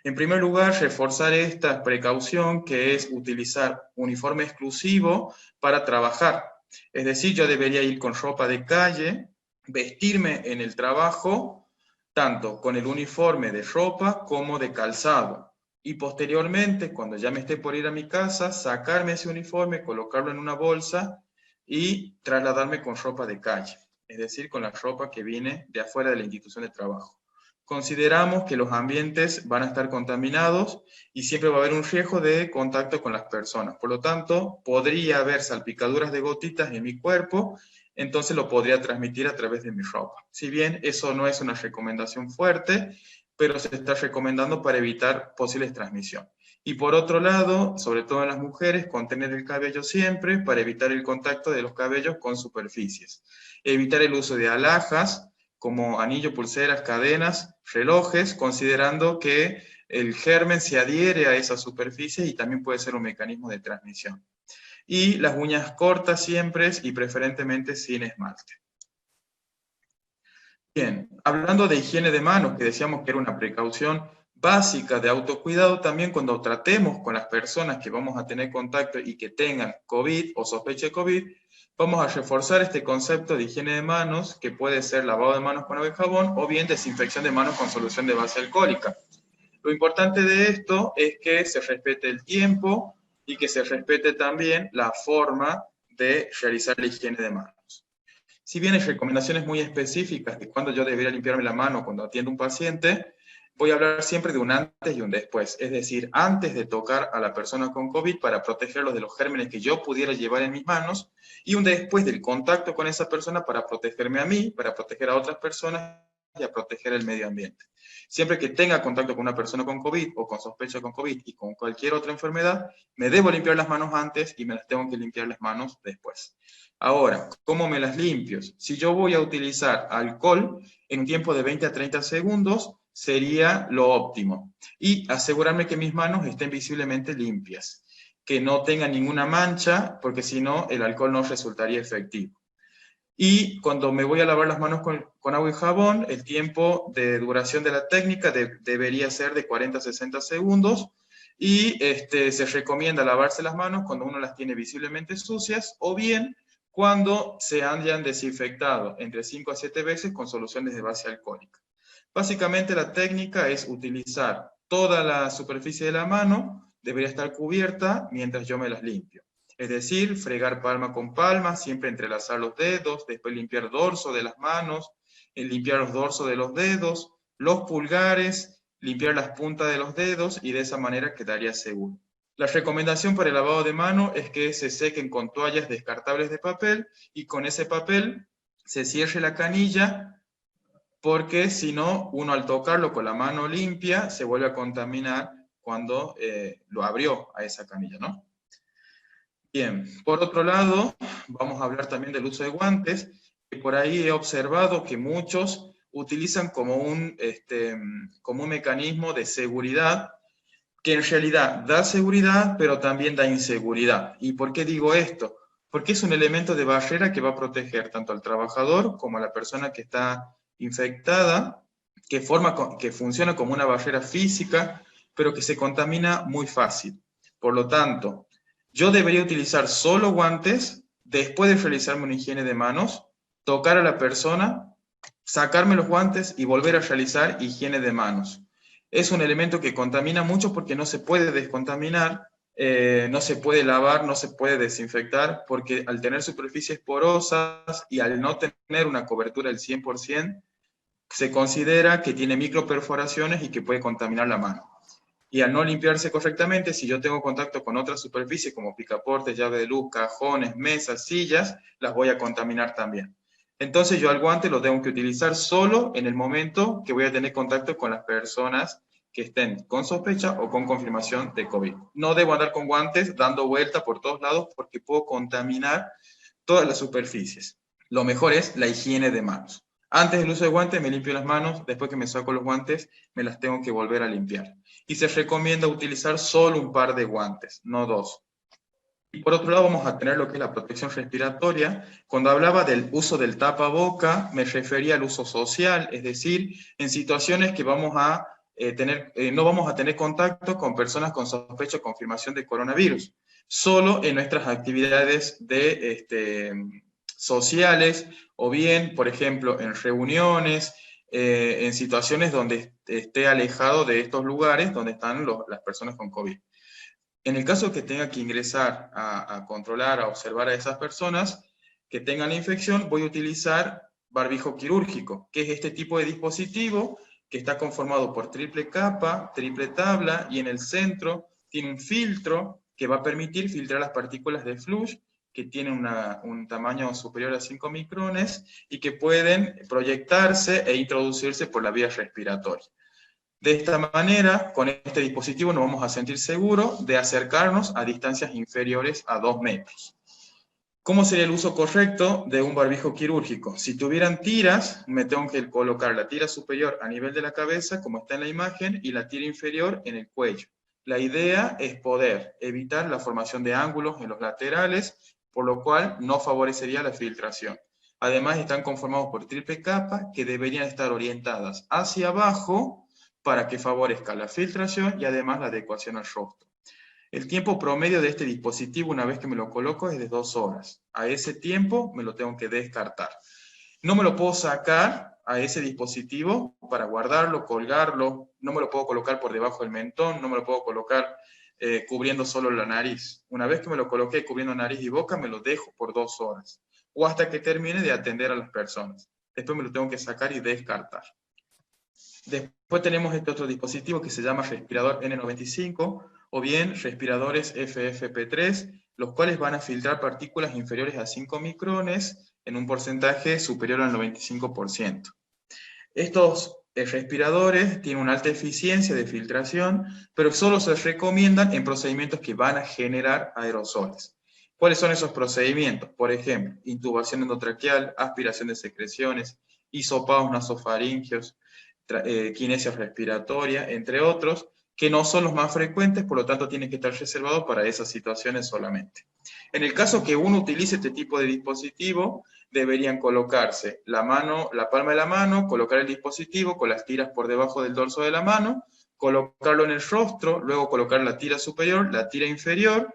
En primer lugar, reforzar esta precaución que es utilizar uniforme exclusivo para trabajar. Es decir, yo debería ir con ropa de calle, vestirme en el trabajo, tanto con el uniforme de ropa como de calzado. Y posteriormente, cuando ya me esté por ir a mi casa, sacarme ese uniforme, colocarlo en una bolsa y trasladarme con ropa de calle, es decir, con la ropa que viene de afuera de la institución de trabajo. Consideramos que los ambientes van a estar contaminados y siempre va a haber un riesgo de contacto con las personas. Por lo tanto, podría haber salpicaduras de gotitas en mi cuerpo, entonces lo podría transmitir a través de mi ropa. Si bien eso no es una recomendación fuerte, pero se está recomendando para evitar posibles transmisiones. Y por otro lado, sobre todo en las mujeres, contener el cabello siempre para evitar el contacto de los cabellos con superficies. Evitar el uso de alhajas, como anillo, pulseras, cadenas, relojes, considerando que el germen se adhiere a esas superficies y también puede ser un mecanismo de transmisión. Y las uñas cortas siempre y preferentemente sin esmalte. Bien, hablando de higiene de manos, que decíamos que era una precaución básica de autocuidado, también cuando tratemos con las personas que vamos a tener contacto y que tengan COVID o sospecha de COVID, vamos a reforzar este concepto de higiene de manos, que puede ser lavado de manos con agua y jabón, o bien desinfección de manos con solución de base alcohólica. Lo importante de esto es que se respete el tiempo y que se respete también la forma de realizar la higiene de manos. Si bien hay recomendaciones muy específicas de cuándo yo debería limpiarme la mano cuando atiendo a un paciente, voy a hablar siempre de un antes y un después, es decir, antes de tocar a la persona con COVID para protegerlos de los gérmenes que yo pudiera llevar en mis manos, y un después del contacto con esa persona para protegerme a mí, para proteger a otras personas y a proteger el medio ambiente. Siempre que tenga contacto con una persona con COVID o con sospecha con COVID y con cualquier otra enfermedad, me debo limpiar las manos antes y me las tengo que limpiar las manos después. Ahora, ¿cómo me las limpio? Si yo voy a utilizar alcohol en un tiempo de 20 a 30 segundos, sería lo óptimo. Y asegurarme que mis manos estén visiblemente limpias, que no tengan ninguna mancha, porque si no, el alcohol no resultaría efectivo. Y cuando me voy a lavar las manos con agua y jabón, el tiempo de duración de la técnica debería ser de 40 a 60 segundos, y se recomienda lavarse las manos cuando uno las tiene visiblemente sucias, o bien cuando se hayan desinfectado entre 5 a 7 veces con soluciones de base alcohólica. Básicamente la técnica es utilizar toda la superficie de la mano, debería estar cubierta mientras yo me las limpio. Es decir, fregar palma con palma, siempre entrelazar los dedos, después limpiar dorso de las manos, limpiar los dorsos de los dedos, los pulgares, limpiar las puntas de los dedos, y de esa manera quedaría seguro. La recomendación para el lavado de mano es que se sequen con toallas descartables de papel, y con ese papel se cierre la canilla, porque si no, uno al tocarlo con la mano limpia se vuelve a contaminar cuando lo abrió a esa canilla, ¿no? Bien, por otro lado, vamos a hablar también del uso de guantes, que por ahí he observado que muchos utilizan como un mecanismo de seguridad, que en realidad da seguridad, pero también da inseguridad. ¿Y por qué digo esto? Porque es un elemento de barrera que va a proteger tanto al trabajador como a la persona que está infectada, que funciona como una barrera física, pero que se contamina muy fácil. Por lo tanto, yo debería utilizar solo guantes después de realizarme una higiene de manos, tocar a la persona, sacarme los guantes y volver a realizar higiene de manos. Es un elemento que contamina mucho porque no se puede descontaminar, no se puede lavar, no se puede desinfectar, porque al tener superficies porosas y al no tener una cobertura del 100%, se considera que tiene microperforaciones y que puede contaminar la mano. Y al no limpiarse correctamente, si yo tengo contacto con otras superficies como picaportes, llave de luz, cajones, mesas, sillas, las voy a contaminar también. Entonces yo al guante lo tengo que utilizar solo en el momento que voy a tener contacto con las personas que estén con sospecha o con confirmación de COVID. No debo andar con guantes dando vuelta por todos lados porque puedo contaminar todas las superficies. Lo mejor es la higiene de manos. Antes del uso de guantes me limpio las manos, después que me saco los guantes me las tengo que volver a limpiar. Y se recomienda utilizar solo un par de guantes, no dos. Y por otro lado vamos a tener lo que es la protección respiratoria. Cuando hablaba del uso del tapaboca, me refería al uso social, es decir, en situaciones que vamos a no vamos a tener contacto con personas con sospecha o confirmación de coronavirus, solo en nuestras actividades sociales, o bien, por ejemplo, en reuniones, en situaciones donde esté alejado de estos lugares donde están las personas con COVID. En el caso que tenga que ingresar a controlar, a observar a esas personas que tengan la infección, voy a utilizar barbijo quirúrgico, que es este tipo de dispositivo que está conformado por triple capa, triple tabla, y en el centro tiene un filtro que va a permitir filtrar las partículas de flush, que tienen un tamaño superior a 5 micrones y que pueden proyectarse e introducirse por la vía respiratoria. De esta manera, con este dispositivo nos vamos a sentir seguros de acercarnos a distancias inferiores a 2 metros. ¿Cómo sería el uso correcto de un barbijo quirúrgico? Si tuvieran tiras, me tengo que colocar la tira superior a nivel de la cabeza, como está en la imagen, y la tira inferior en el cuello. La idea es poder evitar la formación de ángulos en los laterales, por lo cual no favorecería la filtración. Además, están conformados por triple capa que deberían estar orientadas hacia abajo para que favorezca la filtración y además la adecuación al rostro. El tiempo promedio de este dispositivo, una vez que me lo coloco, es de 2 horas. A ese tiempo me lo tengo que descartar. No me lo puedo sacar a ese dispositivo para guardarlo, colgarlo, no me lo puedo colocar por debajo del mentón, no me lo puedo colocar cubriendo solo la nariz. Una vez que me lo coloqué cubriendo nariz y boca, me lo dejo por 2 horas, o hasta que termine de atender a las personas. Después me lo tengo que sacar y descartar. Después tenemos este otro dispositivo que se llama respirador N95, o bien respiradores FFP3, los cuales van a filtrar partículas inferiores a 5 micrones en un porcentaje superior al 95%. Estos respiradores tienen una alta eficiencia de filtración, pero solo se recomiendan en procedimientos que van a generar aerosoles. ¿Cuáles son esos procedimientos? Por ejemplo, intubación endotraqueal, aspiración de secreciones, hisopados nasofaríngeos, kinesia respiratoria, entre otros, que no son los más frecuentes, por lo tanto tienen que estar reservados para esas situaciones solamente. En el caso que uno utilice este tipo de dispositivo, deberían colocarse la palma de la mano, colocar el dispositivo con las tiras por debajo del dorso de la mano, colocarlo en el rostro, luego colocar la tira superior, la tira inferior,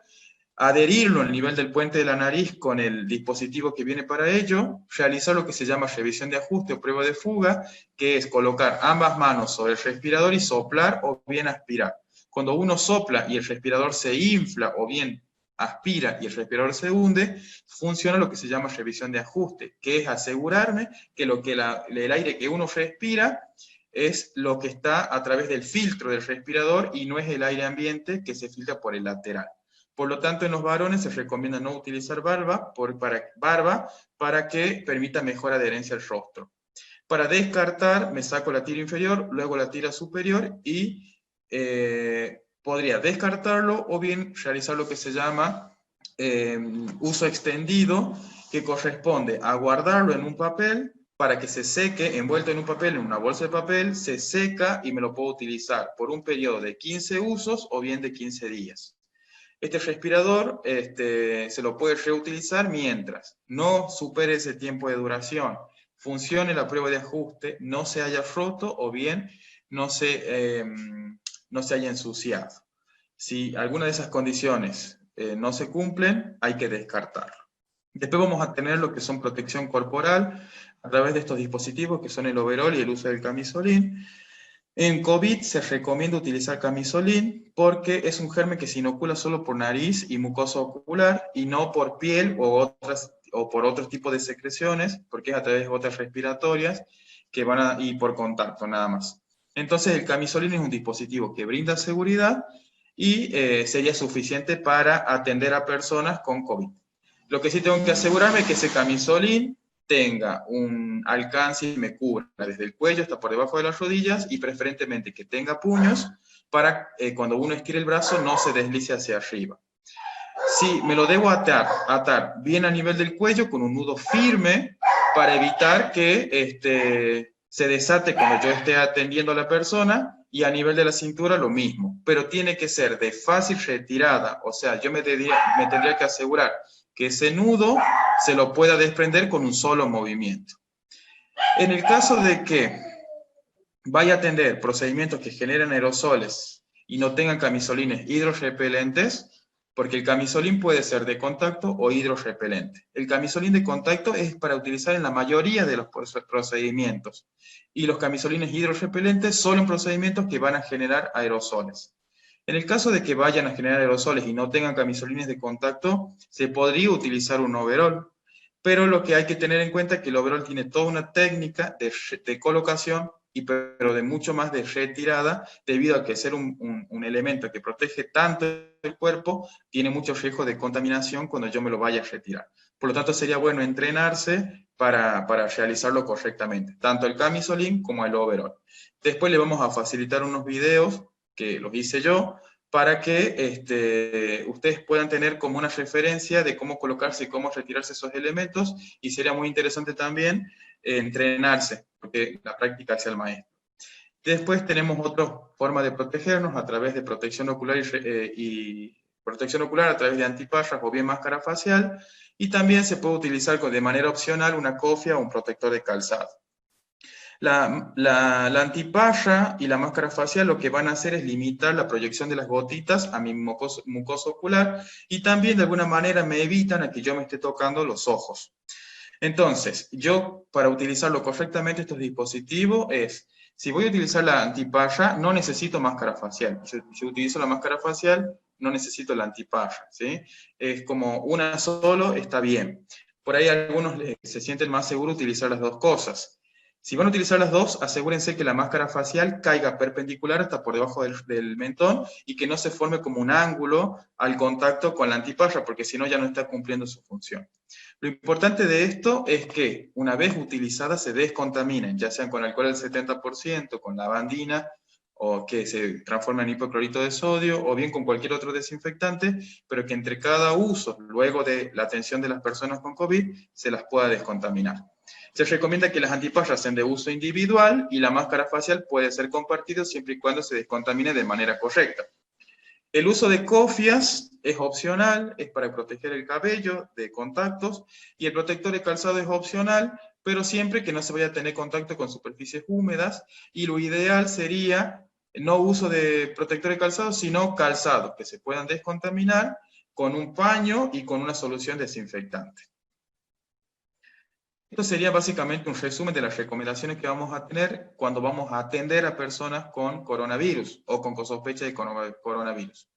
adherirlo al nivel del puente de la nariz con el dispositivo que viene para ello, realizar lo que se llama revisión de ajuste o prueba de fuga, que es colocar ambas manos sobre el respirador y soplar o bien aspirar. Cuando uno sopla y el respirador se infla o bien aspira y el respirador se hunde, funciona lo que se llama revisión de ajuste, que es asegurarme que el aire que uno respira es lo que está a través del filtro del respirador y no es el aire ambiente que se filtra por el lateral. Por lo tanto, en los varones se recomienda no utilizar barba para que permita mejor adherencia al rostro. Para descartar, me saco la tira inferior, luego la tira superior y podría descartarlo o bien realizar lo que se llama uso extendido, que corresponde a guardarlo en un papel para que se seque, envuelto en un papel, en una bolsa de papel, se seca y me lo puedo utilizar por un periodo de 15 usos o bien de 15 días. Este respirador se lo puede reutilizar mientras no supere ese tiempo de duración, funcione la prueba de ajuste, no se haya roto o bien no se haya ensuciado. Si alguna de esas condiciones no se cumplen, hay que descartarlo. Después vamos a tener lo que son protección corporal a través de estos dispositivos que son el overol y el uso del camisolín. En COVID se recomienda utilizar camisolín porque es un germen que se inocula solo por nariz y mucosa ocular y no por piel o por otros tipos de secreciones, porque es a través de gotas respiratorias y por contacto nada más. Entonces el camisolín es un dispositivo que brinda seguridad y sería suficiente para atender a personas con COVID. Lo que sí tengo que asegurarme es que ese camisolín tenga un alcance y me cubra desde el cuello hasta por debajo de las rodillas y preferentemente que tenga puños para cuando uno estire el brazo no se deslice hacia arriba. Sí, me lo debo atar bien a nivel del cuello con un nudo firme para evitar que se desate cuando yo esté atendiendo a la persona, y a nivel de la cintura lo mismo, pero tiene que ser de fácil retirada, o sea, yo me tendría que asegurar que ese nudo se lo pueda desprender con un solo movimiento. En el caso de que vaya a atender procedimientos que generen aerosoles y no tengan camisolines hidrorrepelentes, porque el camisolín puede ser de contacto o hidrorrepelente. El camisolín de contacto es para utilizar en la mayoría de los procedimientos, y los camisolines hidrorrepelentes solo en procedimientos que van a generar aerosoles. En el caso de que vayan a generar aerosoles y no tengan camisolines de contacto, se podría utilizar un overol, pero lo que hay que tener en cuenta es que el overol tiene toda una técnica de colocación, pero de mucho más de retirada, debido a que ser un elemento que protege tanto el cuerpo, tiene mucho riesgo de contaminación cuando yo me lo vaya a retirar. Por lo tanto, sería bueno entrenarse para realizarlo correctamente, tanto el camisolín como el overol. Después le vamos a facilitar unos videos, que los hice yo, para que ustedes puedan tener como una referencia de cómo colocarse y cómo retirarse esos elementos, y sería muy interesante también entrenarse, porque la práctica hace al maestro. Después tenemos otra forma de protegernos a través de protección ocular y protección ocular a través de antiparras o bien máscara facial, y también se puede utilizar de manera opcional una cofia o un protector de calzado. La antiparra y la máscara facial lo que van a hacer es limitar la proyección de las gotitas a mi mucosa ocular, y también de alguna manera me evitan a que yo me esté tocando los ojos. Entonces, yo para utilizarlo correctamente estos dispositivos si voy a utilizar la antiparra, no necesito máscara facial. Si utilizo la máscara facial, no necesito la antiparra, ¿sí? Es como una solo, está bien. Por ahí algunos se sienten más seguros utilizar las dos cosas. Si van a utilizar las dos, asegúrense que la máscara facial caiga perpendicular hasta por debajo del mentón y que no se forme como un ángulo al contacto con la antipalla, porque si no ya no está cumpliendo su función. Lo importante de esto es que una vez utilizadas se descontaminen, ya sean con alcohol al 70%, con lavandina, o que se transforma en hipoclorito de sodio, o bien con cualquier otro desinfectante, pero que entre cada uso, luego de la atención de las personas con COVID, se las pueda descontaminar. Se recomienda que las antipallas sean de uso individual y la máscara facial puede ser compartida siempre y cuando se descontamine de manera correcta. El uso de cofias es opcional, es para proteger el cabello de contactos, y el protector de calzado es opcional, pero siempre que no se vaya a tener contacto con superficies húmedas, y lo ideal sería no uso de protector de calzado, sino calzado, que se puedan descontaminar con un paño y con una solución desinfectante. Esto sería básicamente un resumen de las recomendaciones que vamos a tener cuando vamos a atender a personas con coronavirus o con sospecha de coronavirus.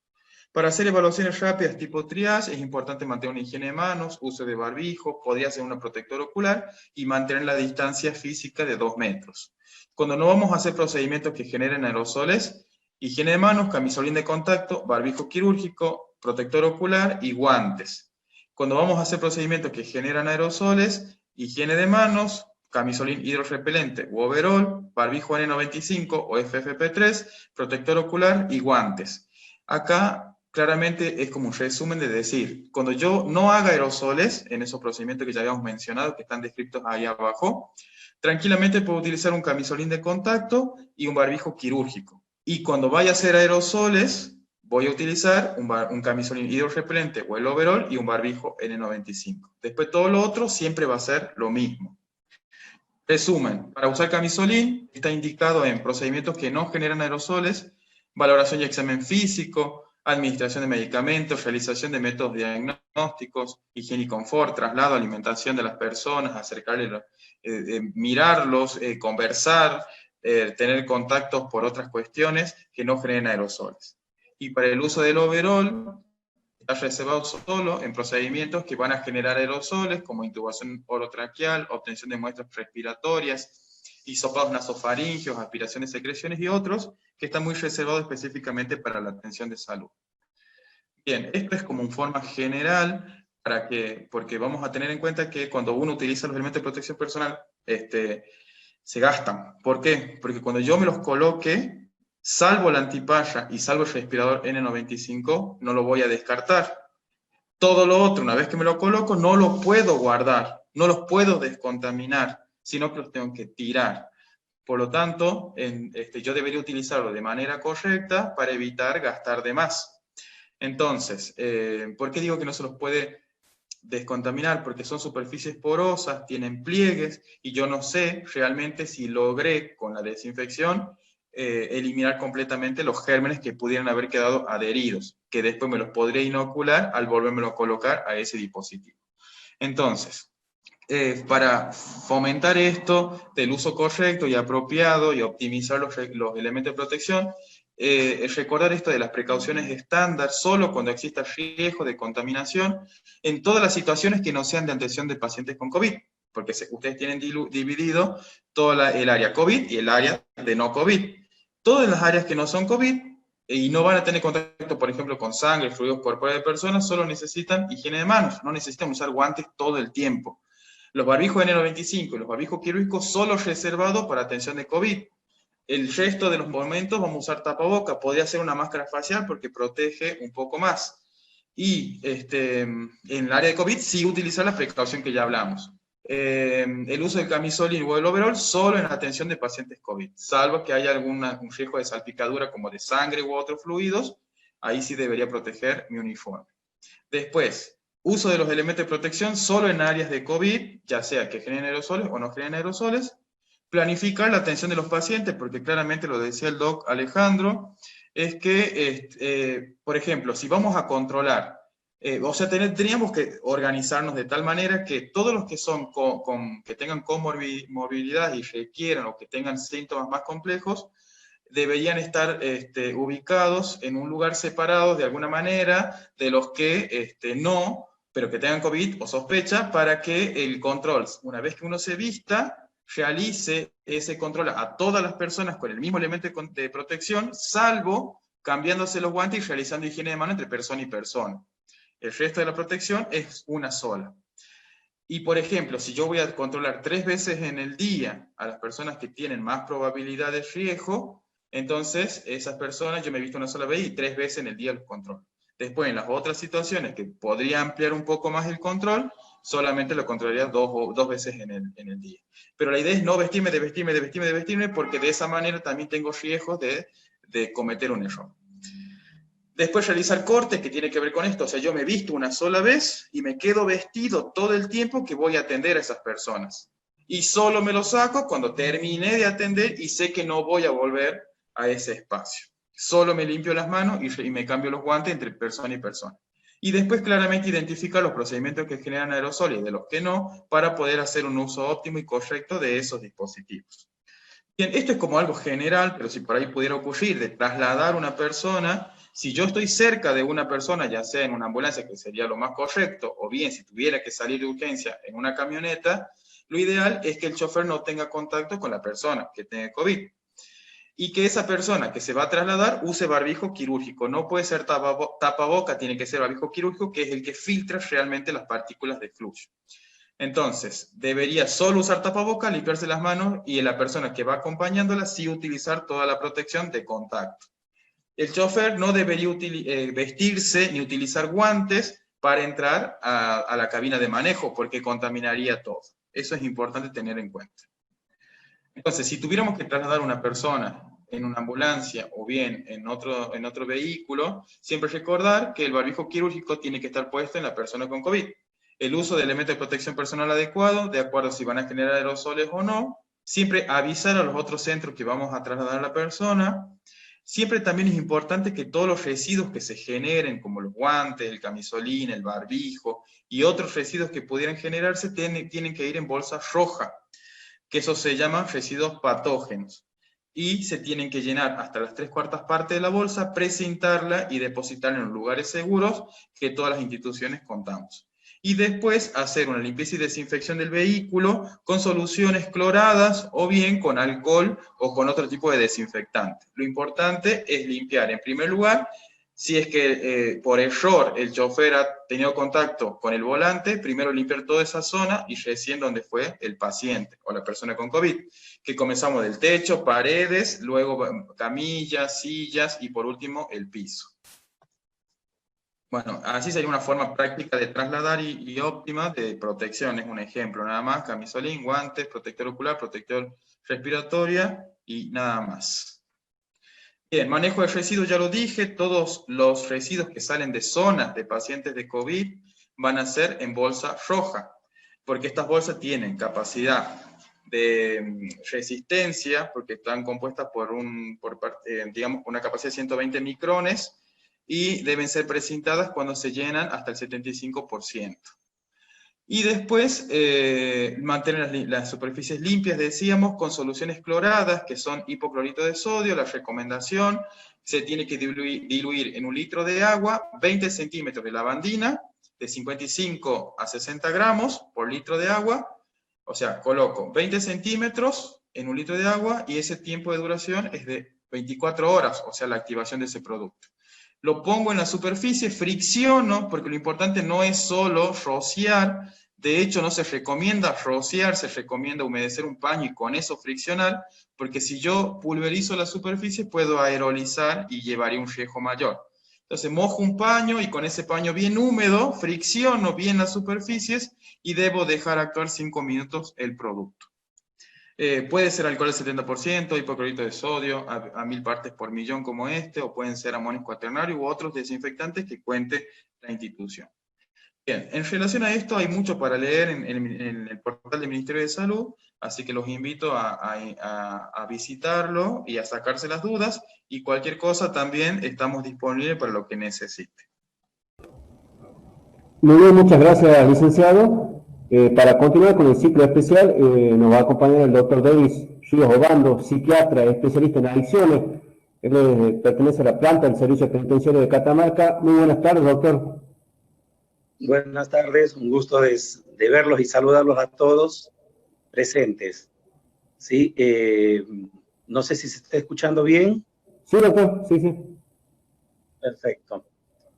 Para hacer evaluaciones rápidas tipo triage es importante mantener una higiene de manos, uso de barbijo, podría ser un protector ocular y mantener la distancia física de 2 metros. Cuando no vamos a hacer procedimientos que generen aerosoles, higiene de manos, camisolín de contacto, barbijo quirúrgico, protector ocular y guantes. Cuando vamos a hacer procedimientos que generan aerosoles, higiene de manos, camisolín hidrorrepelente u overol, barbijo N95 o FFP3, protector ocular y guantes. Acá claramente es como un resumen de decir, cuando yo no haga aerosoles, en esos procedimientos que ya habíamos mencionado, que están descritos ahí abajo, tranquilamente puedo utilizar un camisolín de contacto y un barbijo quirúrgico. Y cuando vaya a hacer aerosoles, voy a utilizar un camisolín hidrorrepelente o el overol y un barbijo N95. Después todo lo otro siempre va a ser lo mismo. Resumen, para usar camisolín está indicado en procedimientos que no generan aerosoles, valoración y examen físico, administración de medicamentos, realización de métodos diagnósticos, higiene y confort, traslado, alimentación de las personas, acercarles, mirarlos, conversar, tener contactos por otras cuestiones que no generen aerosoles. Y para el uso del overol, está reservado solo en procedimientos que van a generar aerosoles, como intubación orotraqueal, obtención de muestras respiratorias, hisopados nasofaringios, aspiración de secreciones y otros, que están muy reservados específicamente para la atención de salud. Bien, esto es como una forma general, porque vamos a tener en cuenta que cuando uno utiliza los elementos de protección personal, se gastan. ¿Por qué? Porque cuando yo me los coloque, salvo la antipalla y salvo el respirador N95, no lo voy a descartar. Todo lo otro, una vez que me lo coloco, no lo puedo guardar, no los puedo descontaminar, sino que los tengo que tirar. Por lo tanto, yo debería utilizarlo de manera correcta para evitar gastar de más. Entonces, ¿por qué digo que no se los puede descontaminar? Porque son superficies porosas, tienen pliegues, y yo no sé realmente si logré con la desinfección eliminar completamente los gérmenes que pudieran haber quedado adheridos, que después me los podré inocular al volvérmelo a colocar a ese dispositivo. Entonces, para fomentar esto del uso correcto y apropiado y optimizar los elementos de protección, recordar esto de las precauciones estándar solo cuando exista riesgo de contaminación en todas las situaciones que no sean de atención de pacientes con COVID, porque ustedes tienen dividido toda el área COVID y el área de no COVID. Todas las áreas que no son COVID y no van a tener contacto, por ejemplo, con sangre, fluidos corporales de personas, solo necesitan higiene de manos, no necesitan usar guantes todo el tiempo. Los barbijos N95 y los barbijos quirúrgicos solo reservados para atención de COVID. El resto de los momentos vamos a usar tapaboca. Podría ser una máscara facial porque protege un poco más. Y en el área de COVID sí utilizar la precaución que ya hablamos. El uso del camisolín o el overol solo en atención de pacientes COVID, salvo que haya un riesgo de salpicadura como de sangre u otros fluidos, ahí sí debería proteger mi uniforme. Después, uso de los elementos de protección solo en áreas de COVID, ya sea que generen aerosoles o no generen aerosoles. Planificar la atención de los pacientes, porque claramente lo decía el doc Alejandro, es que, por ejemplo, si vamos a controlar, teníamos que organizarnos de tal manera que todos los que son que tengan comorbilidad y requieran o que tengan síntomas más complejos, deberían estar ubicados en un lugar separado de alguna manera de los que no, pero que tengan COVID o sospecha, para que el control, una vez que uno se vista, realice ese control a todas las personas con el mismo elemento de protección, salvo cambiándose los guantes y realizando higiene de mano entre persona y persona. El resto de la protección es una sola. Y por ejemplo, si yo voy a controlar 3 veces en el día a las personas que tienen más probabilidad de riesgo, entonces esas personas yo me he visto una sola vez y 3 veces en el día los controlo. Después, en las otras situaciones que podría ampliar un poco más el control, solamente lo controlaría 2 veces en el día. Pero la idea es no vestirme, porque de esa manera también tengo riesgos de cometer un error. Después realizar cortes, que tiene que ver con esto. O sea, yo me visto una sola vez y me quedo vestido todo el tiempo que voy a atender a esas personas. Y solo me lo saco cuando termine de atender y sé que no voy a volver a ese espacio. Solo me limpio las manos y me cambio los guantes entre persona y persona. Y después claramente identificar los procedimientos que generan aerosoles y de los que no, para poder hacer un uso óptimo y correcto de esos dispositivos. Bien, esto es como algo general, pero si por ahí pudiera ocurrir de trasladar una persona, si yo estoy cerca de una persona, ya sea en una ambulancia, que sería lo más correcto, o bien si tuviera que salir de urgencia en una camioneta, lo ideal es que el chofer no tenga contacto con la persona que tenga COVID. Y que esa persona que se va a trasladar use barbijo quirúrgico. No puede ser tapaboca, tiene que ser barbijo quirúrgico, que es el que filtra realmente las partículas de flujo. Entonces, debería solo usar tapaboca, limpiarse las manos, y la persona que va acompañándola sí utilizar toda la protección de contacto. El chofer no debería vestirse ni utilizar guantes para entrar a la cabina de manejo, porque contaminaría todo. Eso es importante tener en cuenta. Entonces, si tuviéramos que trasladar a una persona en una ambulancia o bien en otro vehículo, siempre recordar que el barbijo quirúrgico tiene que estar puesto en la persona con COVID. El uso de elementos de protección personal adecuado, de acuerdo a si van a generar aerosoles o no. Siempre avisar a los otros centros que vamos a trasladar a la persona. Siempre también es importante que todos los residuos que se generen, como los guantes, el camisolín, el barbijo y otros residuos que pudieran generarse, tienen que ir en bolsa roja, que eso se llama residuos patógenos. Y se tienen que llenar hasta las 3/4 partes de la bolsa, precintarla y depositarla en los lugares seguros que todas las instituciones contamos. Y después hacer una limpieza y desinfección del vehículo con soluciones cloradas o bien con alcohol o con otro tipo de desinfectante. Lo importante es limpiar, en primer lugar, si es que por error el chofer ha tenido contacto con el volante, primero limpiar toda esa zona y recién donde fue el paciente o la persona con COVID. Que comenzamos del techo, paredes, luego camillas, sillas y por último el piso. Bueno, así sería una forma práctica de trasladar y óptima de protección. Es un ejemplo, nada más: camisolín, guantes, protector ocular, protector respiratoria y nada más. Bien, manejo de residuos ya lo dije. Todos los residuos que salen de zonas de pacientes de COVID van a ser en bolsa roja, porque estas bolsas tienen capacidad de resistencia, porque están compuestas por una capacidad de 120 micrones, y deben ser precintadas cuando se llenan hasta el 75%. Y después mantener las superficies limpias, decíamos, con soluciones cloradas, que son hipoclorito de sodio. La recomendación: se tiene que diluir en 1 litro de agua 20 centímetros de lavandina, de 55 a 60 gramos por litro de agua. O sea, coloco 20 centímetros en 1 litro de agua y ese tiempo de duración es de 24 horas, o sea, la activación de ese producto. Lo pongo en la superficie, fricciono, porque lo importante no es solo rociar. De hecho, no se recomienda rociar, se recomienda humedecer un paño y con eso friccionar, porque si yo pulverizo la superficie puedo aerolizar y llevaría un riesgo mayor. Entonces mojo un paño y con ese paño bien húmedo fricciono bien las superficies y debo dejar actuar 5 minutos el producto. Puede ser alcohol al 70%, hipoclorito de sodio a 1000 partes por millón como este, o pueden ser amonio cuaternario u otros desinfectantes que cuente la institución. Bien, en relación a esto hay mucho para leer en el portal del Ministerio de Salud, así que los invito a visitarlo y a sacarse las dudas, y cualquier cosa también estamos disponibles para lo que necesite. Muy bien, muchas gracias, licenciado. Para continuar con el ciclo especial, nos va a acompañar el doctor Davis Ríos Obando, psiquiatra, especialista en adicciones. Él pertenece a la planta del Servicio Penitenciario de Catamarca. Muy buenas tardes, doctor. Buenas tardes, un gusto de verlos y saludarlos a todos presentes. Sí, no sé si se está escuchando bien. Sí, doctor, sí, sí. Perfecto.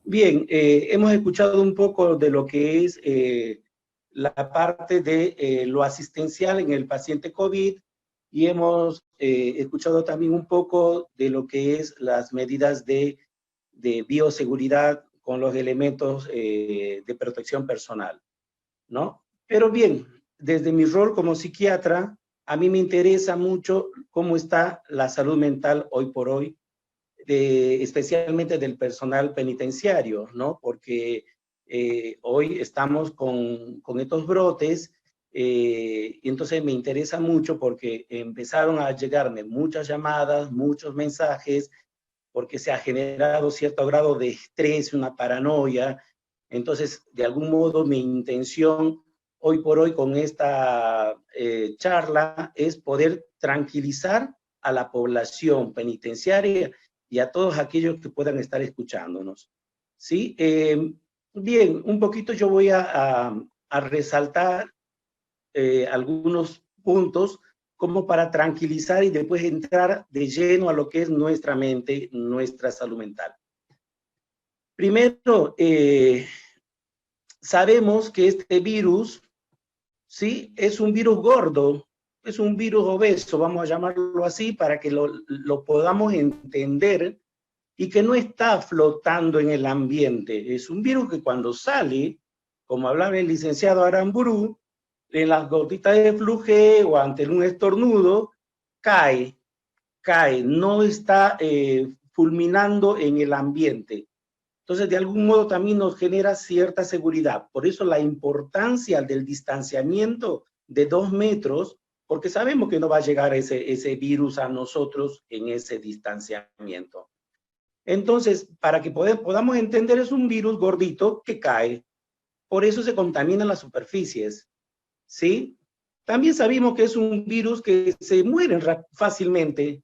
Bien, hemos escuchado un poco de lo que es la parte de lo asistencial en el paciente COVID y hemos escuchado también un poco de lo que es las medidas de bioseguridad con los elementos de protección personal, ¿no? Pero bien, desde mi rol como psiquiatra, a mí me interesa mucho cómo está la salud mental hoy por hoy, especialmente del personal penitenciario, ¿no? Porque hoy estamos con estos brotes y entonces me interesa mucho porque empezaron a llegarme muchas llamadas, muchos mensajes, porque se ha generado cierto grado de estrés, una paranoia. Entonces, de algún modo, mi intención hoy por hoy con esta charla es poder tranquilizar a la población penitenciaria y a todos aquellos que puedan estar escuchándonos. ¿Sí? Bien, un poquito yo voy a resaltar algunos puntos como para tranquilizar y después entrar de lleno a lo que es nuestra mente, nuestra salud mental. Primero, sabemos que este virus, ¿sí? Es un virus gordo, es un virus obeso, vamos a llamarlo así, para que lo podamos entender y que no está flotando en el ambiente. Es un virus que cuando sale, como hablaba el licenciado Aramburu, en las gotitas de flujeo o ante un estornudo, cae, no está fulminando en el ambiente. Entonces, de algún modo también nos genera cierta seguridad. Por eso la importancia del distanciamiento de 2 metros, porque sabemos que no va a llegar ese virus a nosotros en ese distanciamiento. Entonces, para que podamos entender, es un virus gordito que cae. Por eso se contaminan las superficies, ¿sí? También sabemos que es un virus que se muere fácilmente.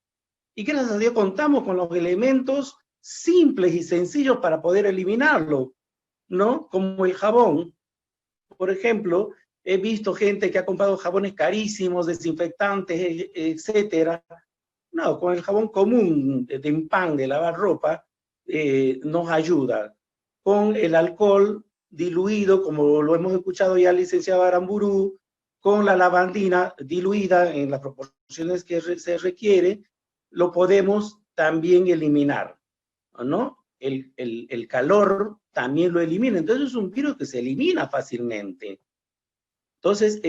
Y gracias a Dios contamos con los elementos simples y sencillos para poder eliminarlo, ¿no? Como el jabón. Por ejemplo, he visto gente que ha comprado jabones carísimos, desinfectantes, etcétera. No, con el jabón común de pan de lavar ropa nos ayuda. Con el alcohol diluido, como lo hemos escuchado ya el licenciado Aramburu, con la lavandina diluida en las proporciones que se requiere, lo podemos también eliminar, ¿no? El calor también lo elimina. Entonces es un virus que se elimina fácilmente. Entonces,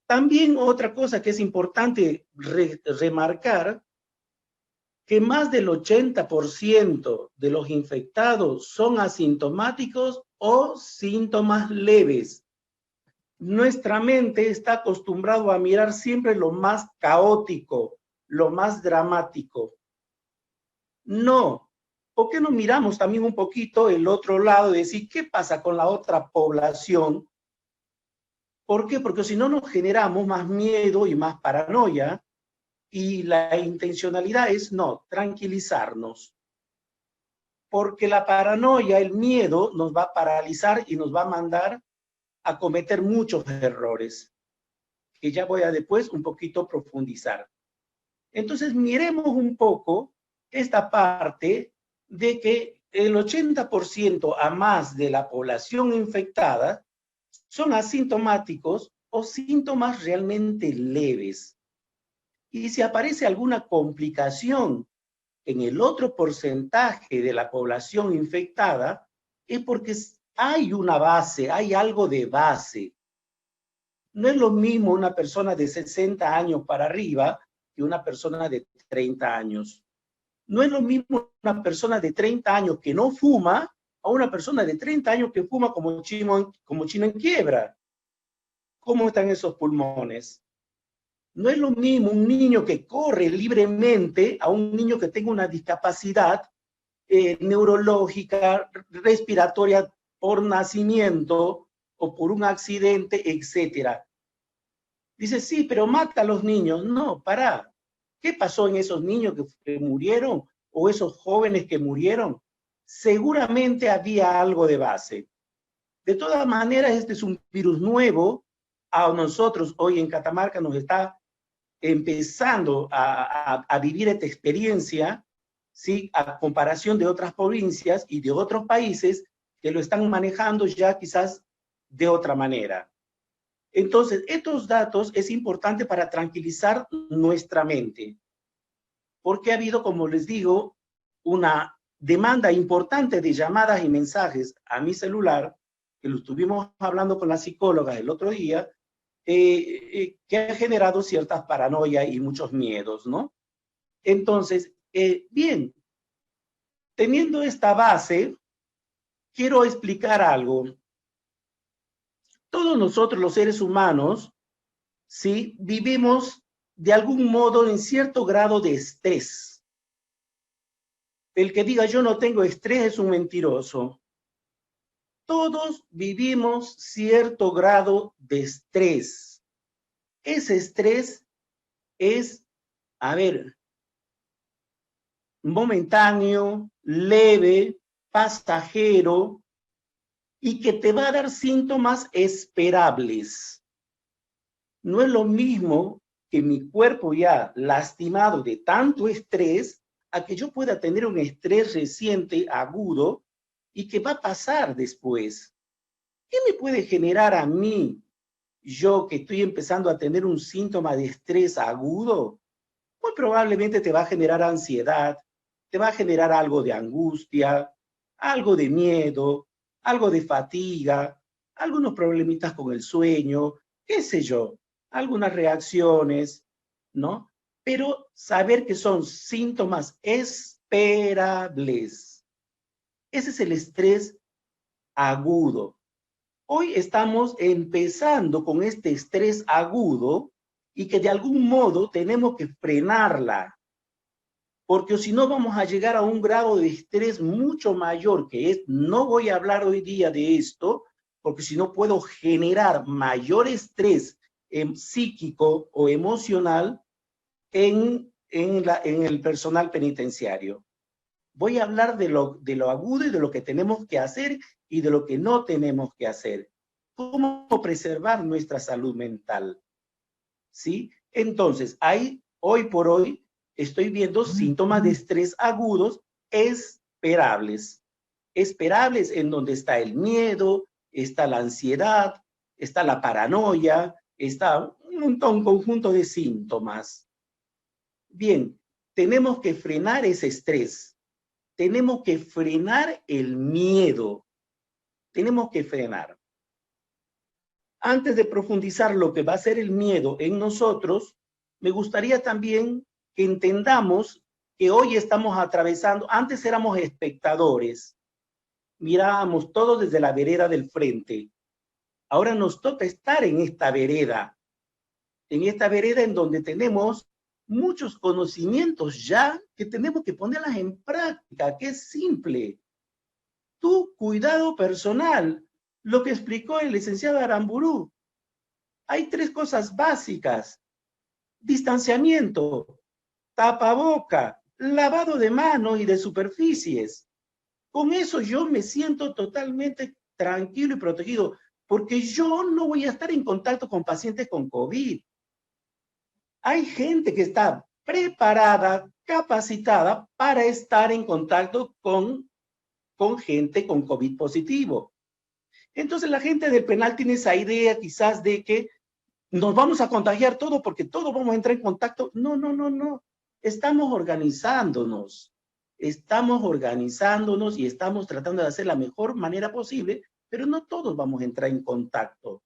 también otra cosa que es importante remarcar, que más del 80% de los infectados son asintomáticos o síntomas leves. Nuestra mente está acostumbrado a mirar siempre lo más caótico, lo más dramático. No, ¿por qué no miramos también un poquito el otro lado y decir qué pasa con la otra población? ¿Por qué? Porque si no nos generamos más miedo y más paranoia. Y la intencionalidad es no, tranquilizarnos. Porque la paranoia, el miedo, nos va a paralizar y nos va a mandar a cometer muchos errores, que ya voy a después un poquito profundizar. Entonces, miremos un poco esta parte de que el 80% a más de la población infectada son asintomáticos o síntomas realmente leves. Y si aparece alguna complicación en el otro porcentaje de la población infectada, es porque hay una base, hay algo de base. No es lo mismo una persona de 60 años para arriba que una persona de 30 años. No es lo mismo una persona de 30 años que no fuma a una persona de 30 años que fuma como chino en quiebra. ¿Cómo están esos pulmones? No es lo mismo un niño que corre libremente a un niño que tenga una discapacidad neurológica, respiratoria por nacimiento o por un accidente, etc. Dice, sí, pero mata a los niños. No, pará. ¿Qué pasó en esos niños que murieron o esos jóvenes que murieron? Seguramente había algo de base. De todas maneras, este es un virus nuevo. A nosotros hoy en Catamarca nos está empezando a vivir esta experiencia, ¿sí? A comparación de otras provincias y de otros países que lo están manejando ya quizás de otra manera. Entonces, estos datos es importante para tranquilizar nuestra mente, porque ha habido, como les digo, una demanda importante de llamadas y mensajes a mi celular, que lo estuvimos hablando con la psicóloga el otro día, que ha generado ciertas paranoias y muchos miedos, ¿no? Entonces, bien, teniendo esta base, quiero explicar algo. Todos nosotros, los seres humanos, ¿sí? Vivimos de algún modo en cierto grado de estrés. El que diga yo no tengo estrés es un mentiroso. Todos vivimos cierto grado de estrés. Ese estrés es, a ver, momentáneo, leve, pasajero, y que te va a dar síntomas esperables. No es lo mismo que mi cuerpo ya lastimado de tanto estrés, a que yo pueda tener un estrés reciente, agudo, y que va a pasar después. ¿Qué me puede generar a mí, yo que estoy empezando a tener un síntoma de estrés agudo? Muy probablemente te va a generar ansiedad, te va a generar algo de angustia, algo de miedo, algo de fatiga, algunos problemitas con el sueño, qué sé yo, algunas reacciones, ¿no? Pero saber que son síntomas esperables. Ese es el estrés agudo. Hoy estamos empezando con este estrés agudo y que de algún modo tenemos que frenarla, porque si no vamos a llegar a un grado de estrés mucho mayor, que es, no voy a hablar hoy día de esto, porque si no puedo generar mayor estrés psíquico o emocional en el personal penitenciario. Voy a hablar de lo agudo y de lo que tenemos que hacer y de lo que no tenemos que hacer. ¿Cómo preservar nuestra salud mental? ¿Sí? Entonces, hoy por hoy, estoy viendo síntomas de estrés agudos esperables. Esperables en donde está el miedo, está la ansiedad, está la paranoia, está un conjunto de síntomas. Bien, tenemos que frenar ese estrés. Tenemos que frenar el miedo. Tenemos que frenar. Antes de profundizar lo que va a ser el miedo en nosotros, me gustaría también que entendamos que hoy estamos atravesando, antes éramos espectadores, mirábamos todo desde la vereda del frente. Ahora nos toca estar en esta vereda en donde tenemos muchos conocimientos ya que tenemos que ponerlas en práctica, que es simple. Tu cuidado personal, lo que explicó el licenciado Aramburu. Hay 3 cosas básicas: distanciamiento, tapaboca, lavado de manos y de superficies. Con eso yo me siento totalmente tranquilo y protegido, porque yo no voy a estar en contacto con pacientes con COVID. Hay gente que está preparada, capacitada para estar en contacto con gente con COVID positivo. Entonces la gente del penal tiene esa idea quizás de que nos vamos a contagiar todo porque todos vamos a entrar en contacto. No, no, no, no. Estamos organizándonos y estamos tratando de hacer la mejor manera posible, pero no todos vamos a entrar en contacto.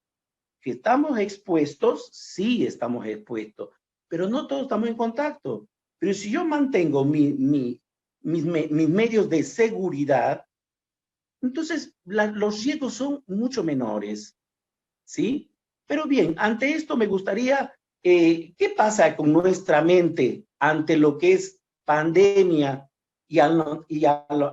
¿Que estamos expuestos? Sí, estamos expuestos, pero no todos estamos en contacto. Pero si yo mantengo mis medios de seguridad, entonces los riesgos son mucho menores, ¿sí? Pero bien, ante esto me gustaría, ¿qué pasa con nuestra mente ante lo que es pandemia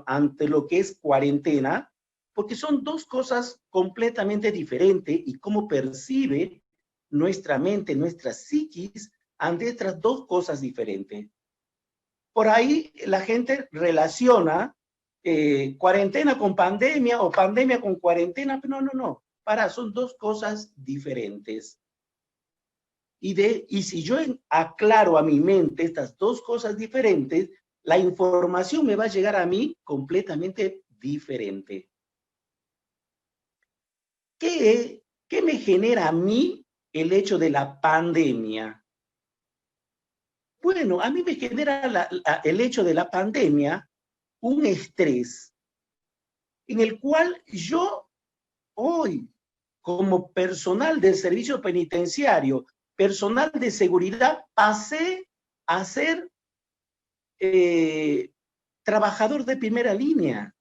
ante lo que es cuarentena? Porque son 2 cosas completamente diferentes y cómo percibe nuestra mente, nuestra psiquis ante estas 2 cosas diferentes. Por ahí la gente relaciona cuarentena con pandemia o pandemia con cuarentena, pero no. Son 2 cosas diferentes. Y si yo aclaro a mi mente estas dos cosas diferentes, la información me va a llegar a mí completamente diferente. ¿Qué me genera a mí el hecho de la pandemia? Bueno, a mí me genera el hecho de la pandemia un estrés en el cual yo hoy, como personal del servicio penitenciario, personal de seguridad, pasé a ser trabajador de primera línea.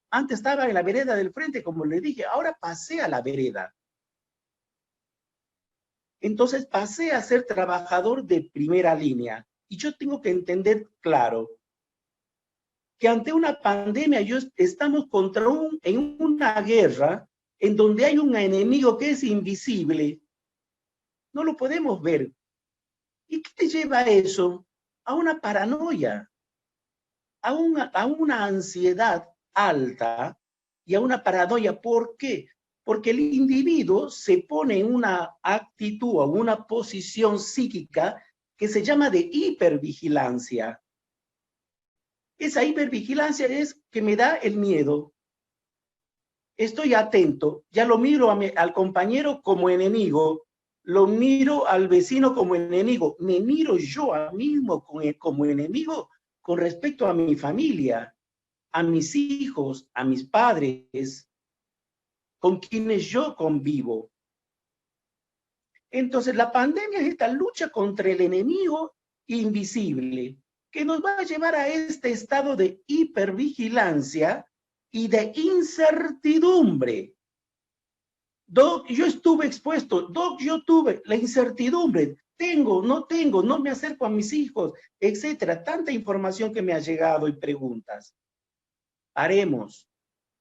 Antes estaba en la vereda del frente, como le dije, ahora pasé a la vereda. Entonces pasé a ser trabajador de primera línea. Y yo tengo que entender claro que ante una pandemia estamos en una guerra en donde hay un enemigo que es invisible. No lo podemos ver. ¿Y qué te lleva a eso? A una paranoia, a una ansiedad alta y a una paranoia. ¿Por qué? Porque el individuo se pone en una actitud o una posición psíquica que se llama de hipervigilancia. Esa hipervigilancia es que me da el miedo. Estoy atento, ya lo miro al compañero como enemigo, lo miro al vecino como enemigo, me miro yo a mí mismo como enemigo con respecto a mi familia, a mis hijos, a mis padres, con quienes yo convivo. Entonces la pandemia es esta lucha contra el enemigo invisible que nos va a llevar a este estado de hipervigilancia y de incertidumbre. Doc, yo estuve expuesto. Doc, yo tuve la incertidumbre. Tengo, no me acerco a mis hijos, etcétera. Tanta información que me ha llegado y preguntas. Haremos,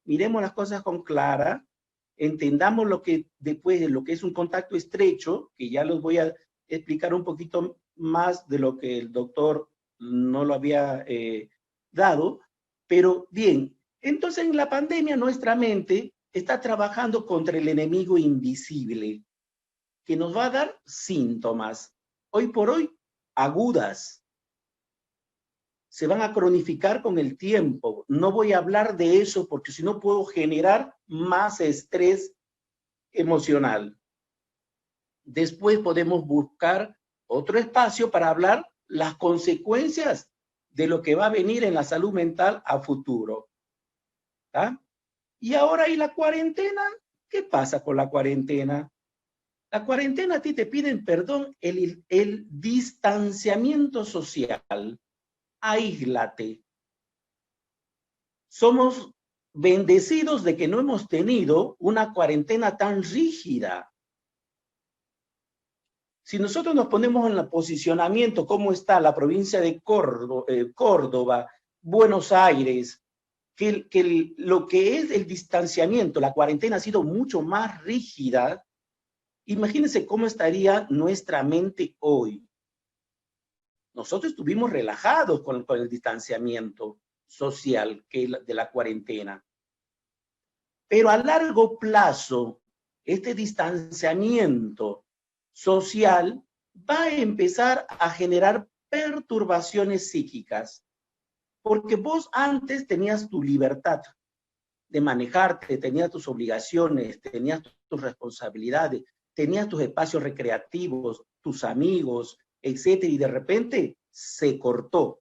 miremos las cosas con clara, entendamos lo que después de lo que es un contacto estrecho, que ya los voy a explicar un poquito más de lo que el doctor no lo había dado, pero bien, entonces en la pandemia nuestra mente está trabajando contra el enemigo invisible, que nos va a dar síntomas, hoy por hoy, agudas. Se van a cronificar con el tiempo. No voy a hablar de eso porque si no puedo generar más estrés emocional. Después podemos buscar otro espacio para hablar las consecuencias de lo que va a venir en la salud mental a futuro. ¿Tá? Y ahora, ¿y la cuarentena? ¿Qué pasa con la cuarentena? La cuarentena a ti te piden, perdón, el distanciamiento social. Aíslate. Somos bendecidos de que no hemos tenido una cuarentena tan rígida. Si nosotros nos ponemos en el posicionamiento, cómo está la provincia de Córdoba, Buenos Aires, lo que es el distanciamiento, la cuarentena ha sido mucho más rígida, imagínense cómo estaría nuestra mente hoy. Nosotros estuvimos relajados con el distanciamiento social de la cuarentena. Pero a largo plazo, este distanciamiento social va a empezar a generar perturbaciones psíquicas. Porque vos antes tenías tu libertad de manejarte, tenías tus obligaciones, tenías tus responsabilidades, tenías tus espacios recreativos, tus amigos, etcétera, y de repente se cortó.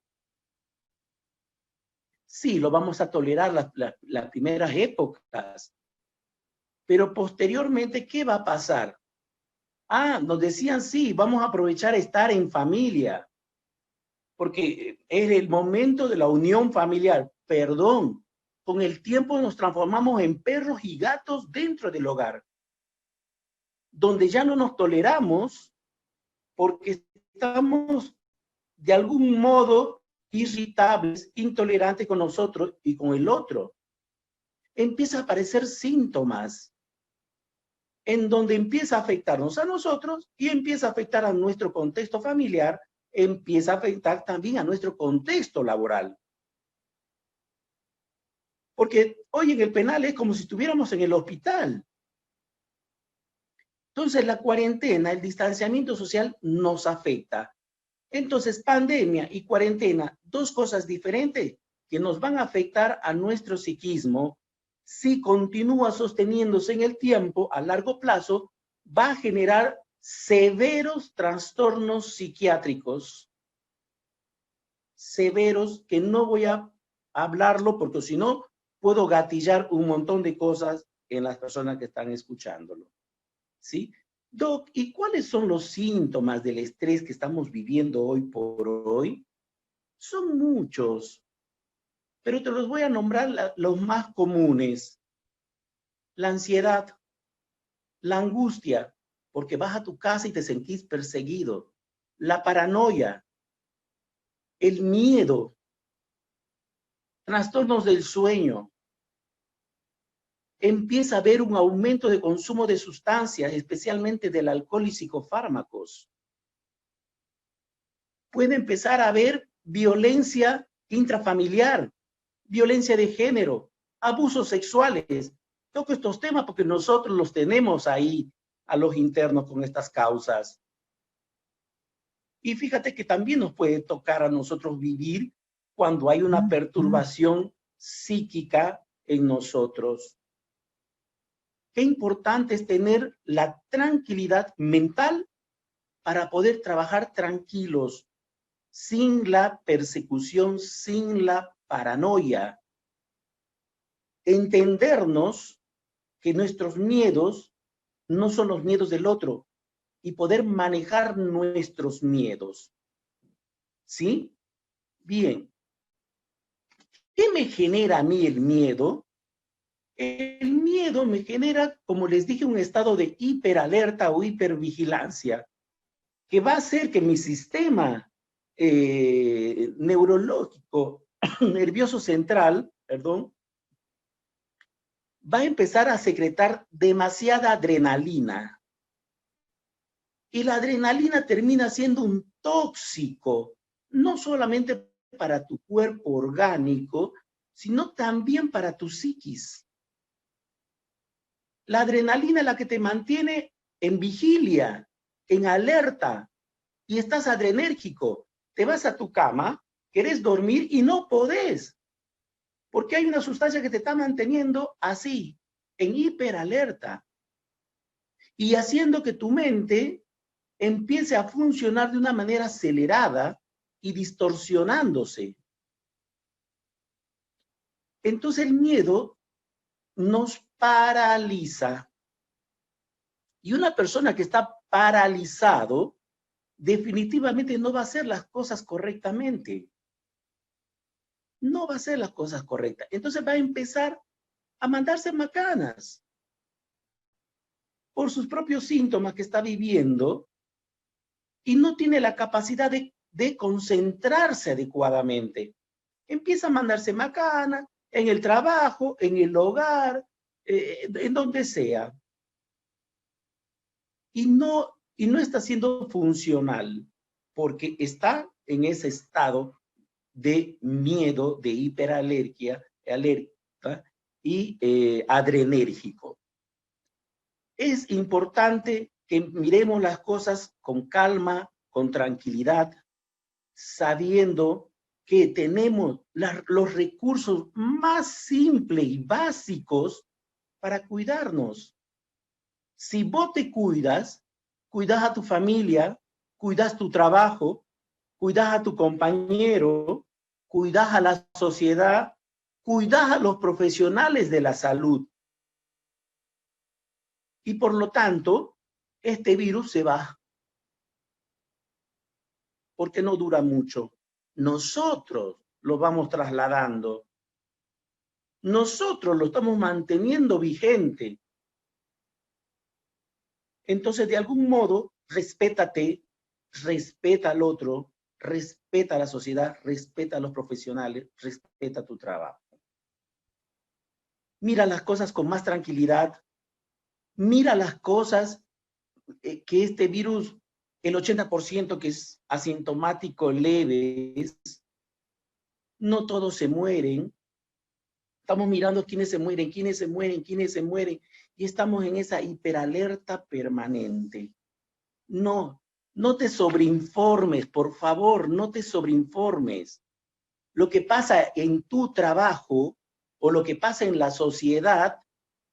Sí, lo vamos a tolerar las primeras épocas, pero posteriormente, ¿qué va a pasar? Nos decían, sí, vamos a aprovechar estar en familia, porque es el momento de la unión familiar. Perdón, con el tiempo nos transformamos en perros y gatos dentro del hogar, donde ya no nos toleramos porque estamos de algún modo irritables, intolerantes con nosotros y con el otro. Empieza a aparecer síntomas en donde empieza a afectarnos a nosotros y empieza a afectar a nuestro contexto familiar, empieza a afectar también a nuestro contexto laboral. Porque hoy en el penal es como si estuviéramos en el hospital. Entonces la cuarentena, el distanciamiento social nos afecta. Entonces pandemia y cuarentena, dos cosas diferentes que nos van a afectar a nuestro psiquismo. Si continúa sosteniéndose en el tiempo, a largo plazo, va a generar severos trastornos psiquiátricos, severos, que no voy a hablarlo porque si no, puedo gatillar un montón de cosas en las personas que están escuchándolo. ¿Sí? Doc, ¿y cuáles son los síntomas del estrés que estamos viviendo hoy por hoy? Son muchos, pero te los voy a nombrar los más comunes. La ansiedad, la angustia, porque vas a tu casa y te sentís perseguido. La paranoia, el miedo, trastornos del sueño. Empieza a haber un aumento de consumo de sustancias, especialmente del alcohol y psicofármacos. Puede empezar a haber violencia intrafamiliar, violencia de género, abusos sexuales. Toco estos temas porque nosotros los tenemos ahí a los internos con estas causas. Y fíjate que también nos puede tocar a nosotros vivir cuando hay una perturbación psíquica en nosotros. Qué importante es tener la tranquilidad mental para poder trabajar tranquilos, sin la persecución, sin la paranoia. Entendernos que nuestros miedos no son los miedos del otro y poder manejar nuestros miedos. ¿Sí? Bien. ¿Qué me genera a mí el miedo? El miedo me genera, como les dije, un estado de hiperalerta o hipervigilancia, que va a hacer que mi sistema neurológico, nervioso central, perdón, va a empezar a secretar demasiada adrenalina. Y la adrenalina termina siendo un tóxico, no solamente para tu cuerpo orgánico, sino también para tu psiquis. La adrenalina es la que te mantiene en vigilia, en alerta, y estás adrenérgico. Te vas a tu cama, querés dormir y no podés, porque hay una sustancia que te está manteniendo así, en hiperalerta, y haciendo que tu mente empiece a funcionar de una manera acelerada y distorsionándose. Entonces el miedo nos paraliza. Y una persona que está paralizado definitivamente no va a hacer las cosas correctamente. No va a hacer las cosas correctas. Entonces va a empezar a mandarse macanas por sus propios síntomas que está viviendo y no tiene la capacidad de concentrarse adecuadamente. Empieza a mandarse macana en el trabajo, en el hogar, en donde sea. Y no está siendo funcional porque está en ese estado de miedo, de hiperalergia, alerta y adrenérgico. Es importante que miremos las cosas con calma, con tranquilidad, sabiendo que tenemos los recursos más simples y básicos para cuidarnos. Si vos te cuidas, cuidas a tu familia, cuidas tu trabajo, cuidas a tu compañero, cuidas a la sociedad, cuidas a los profesionales de la salud. Y por lo tanto, este virus se va. Porque no dura mucho. Nosotros lo vamos trasladando. Nosotros lo estamos manteniendo vigente. Entonces, de algún modo, respétate, respeta al otro, respeta a la sociedad, respeta a los profesionales, respeta tu trabajo. Mira las cosas con más tranquilidad. Mira las cosas que este virus, el 80% que es asintomático, leves, no todos se mueren. Estamos mirando quiénes se mueren, quiénes se mueren, quiénes se mueren. y estamos en esa hiperalerta permanente. No, no te sobreinformes, por favor, no te sobreinformes. Lo que pasa en tu trabajo o lo que pasa en la sociedad,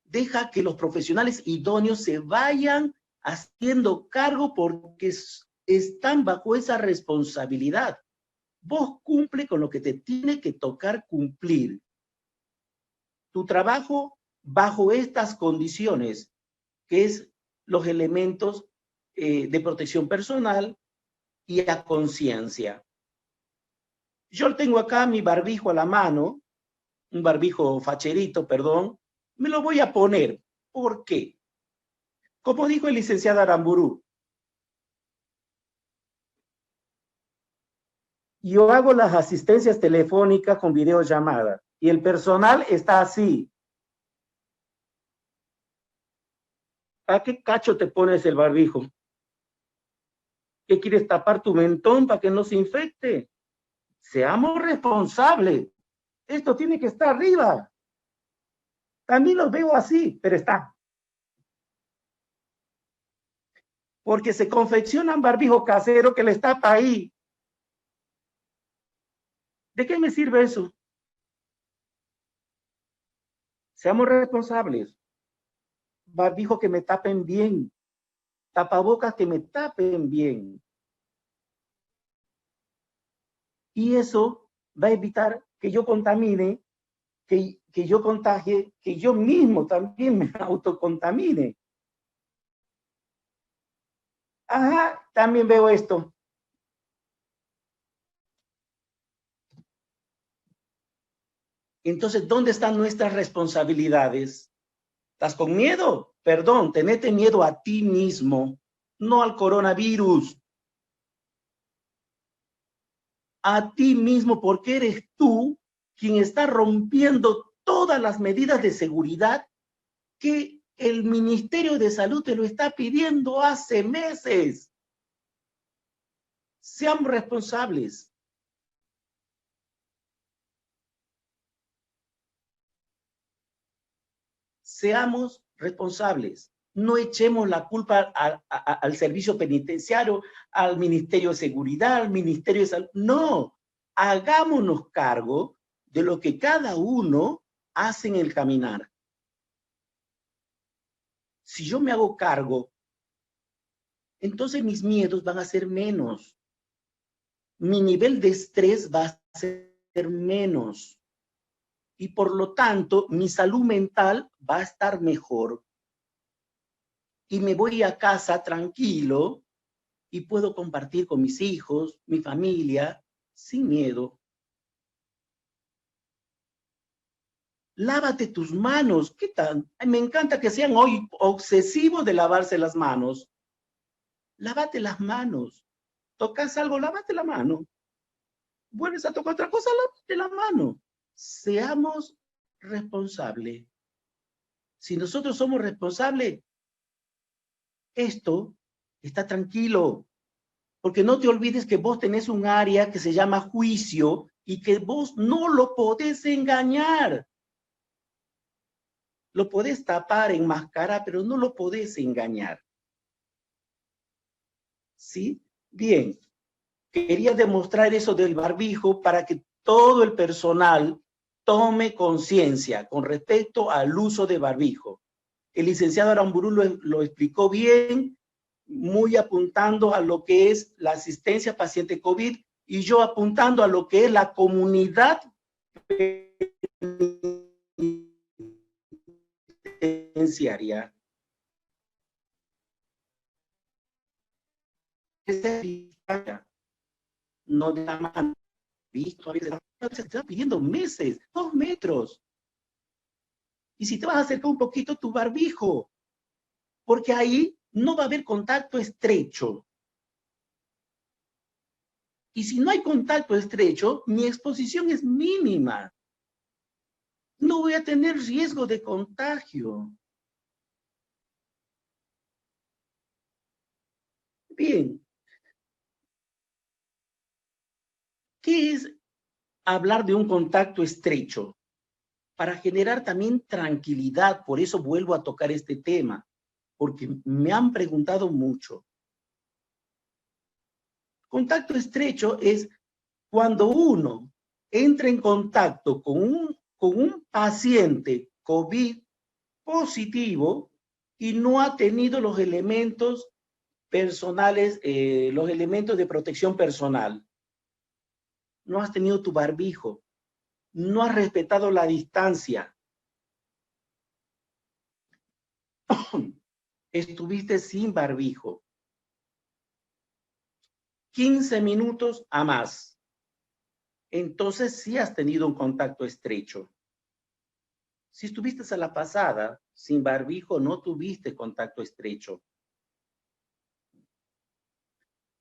deja que los profesionales idóneos se vayan haciendo cargo porque están bajo esa responsabilidad. Vos cumple con lo que te tiene que tocar cumplir. Tu trabajo bajo estas condiciones, que es los elementos de protección personal y a conciencia. Yo tengo acá mi barbijo a la mano, un barbijo facherito, perdón, me lo voy a poner. ¿Por qué? Como dijo el licenciado Aramburu, yo hago las asistencias telefónicas con videollamada y el personal está así. ¿A qué cacho te pones el barbijo? ¿Qué quieres tapar tu mentón para que no se infecte? Seamos responsables. Esto tiene que estar arriba. También los veo así, pero está. Porque se confeccionan barbijos caseros que les tapa ahí. ¿De qué me sirve eso? Seamos responsables. Barbijos que me tapen bien. Tapabocas que me tapen bien. Y eso va a evitar que yo contamine, que yo contagie, que yo mismo también me autocontamine. Ajá, también veo esto. Entonces, ¿dónde están nuestras responsabilidades? ¿Estás con miedo? Perdón, tenete miedo a ti mismo, no al coronavirus. A ti mismo, porque eres tú quien está rompiendo todas las medidas de seguridad que el Ministerio de Salud te lo está pidiendo hace meses. Seamos responsables. Seamos responsables. No echemos la culpa al servicio penitenciario, al Ministerio de Seguridad, al Ministerio de Salud. No, hagámonos cargo de lo que cada uno hace en el caminar. Si yo me hago cargo, entonces mis miedos van a ser menos. Mi nivel de estrés va a ser menos. Y por lo tanto, mi salud mental va a estar mejor. Y me voy a casa tranquilo y puedo compartir con mis hijos, mi familia, sin miedo. Lávate tus manos. ¿Qué tal? Me encanta que sean hoy obsesivos de lavarse las manos. Lávate las manos. Tocas algo, lávate la mano. Vuelves a tocar otra cosa, lávate la mano. Seamos responsables. Si nosotros somos responsables, esto está tranquilo. Porque no te olvides que vos tenés un área que se llama juicio y que vos no lo podés engañar. Lo podés tapar, enmascarar, pero no lo podés engañar. ¿Sí? Bien. Quería demostrar eso del barbijo para que todo el personal tome conciencia con respecto al uso de barbijo. El licenciado Aramburu lo explicó bien, muy apuntando a lo que es la asistencia paciente COVID y yo apuntando a lo que es la comunidad penitenciaria. No de la mano. Visto, se está pidiendo meses, 2 metros. Y si te vas a acercar un poquito tu barbijo, porque ahí no va a haber contacto estrecho. Y si no hay contacto estrecho, mi exposición es mínima. No voy a tener riesgo de contagio. Bien. ¿Qué es hablar de un contacto estrecho? para generar también tranquilidad. Por eso vuelvo a tocar este tema, porque me han preguntado mucho. Contacto estrecho es cuando uno entra en contacto con un paciente COVID positivo y no ha tenido los elementos personales, los elementos de protección personal. No has tenido tu barbijo, no has respetado la distancia, estuviste sin barbijo, 15 minutos a más. Entonces sí has tenido un contacto estrecho. Si estuviste a la pasada sin barbijo, no tuviste contacto estrecho.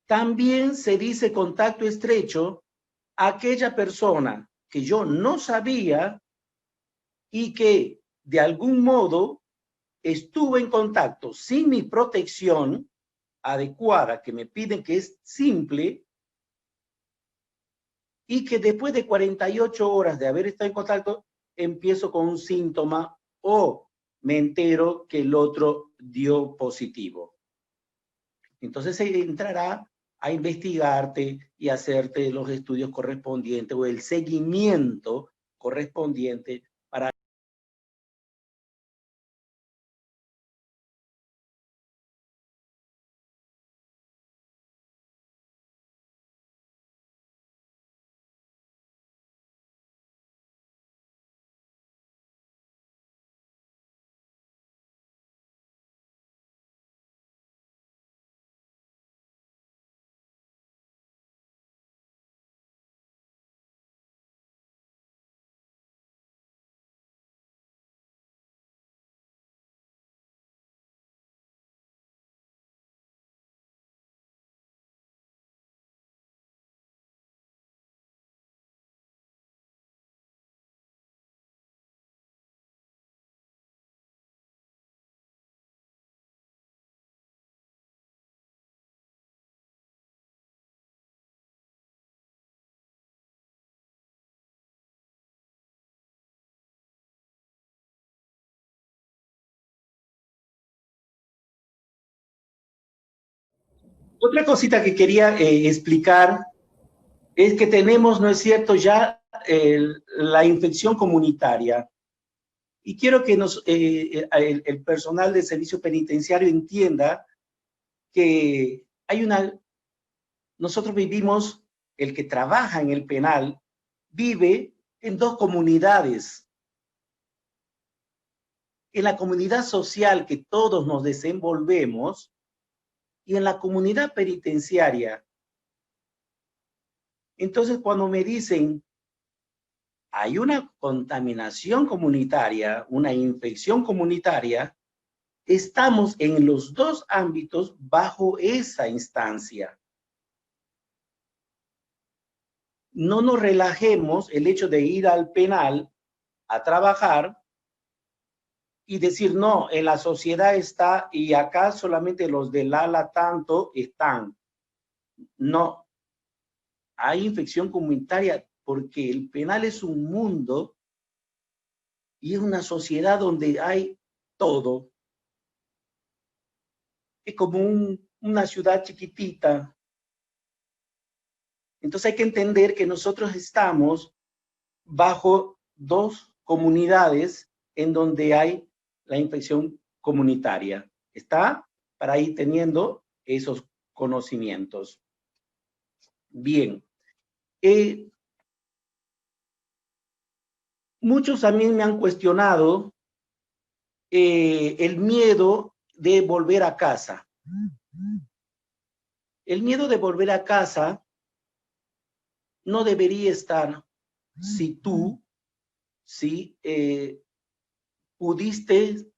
También se dice contacto estrecho a aquella persona que yo no sabía y que de algún modo estuvo en contacto sin mi protección adecuada, que me piden que es simple, y que después de 48 horas de haber estado en contacto, empiezo con un síntoma o me entero que el otro dio positivo. Entonces se entrará a investigarte y hacerte los estudios correspondientes o el seguimiento correspondiente para... Otra cosita que quería explicar es que tenemos, ¿no es cierto?, ya la infección comunitaria. Y quiero que el personal del servicio penitenciario entienda que nosotros vivimos, el que trabaja en el penal, vive en dos comunidades. En la comunidad social que todos nos desenvolvemos y en la comunidad penitenciaria. Entonces, cuando me dicen, hay una contaminación comunitaria, una infección comunitaria, estamos en los dos ámbitos bajo esa instancia. No nos relajemos el hecho de ir al penal a trabajar y decir, no, en la sociedad está y acá solamente los del ala tanto están. No, hay infección comunitaria porque el penal es un mundo y es una sociedad donde hay todo. Es como una ciudad chiquitita. Entonces hay que entender que nosotros estamos bajo dos comunidades en donde hay la infección comunitaria. ¿Está? Para ir teniendo esos conocimientos. Bien. Muchos también me han cuestionado el miedo de volver a casa. El miedo de volver a casa no debería estar si tú pudiste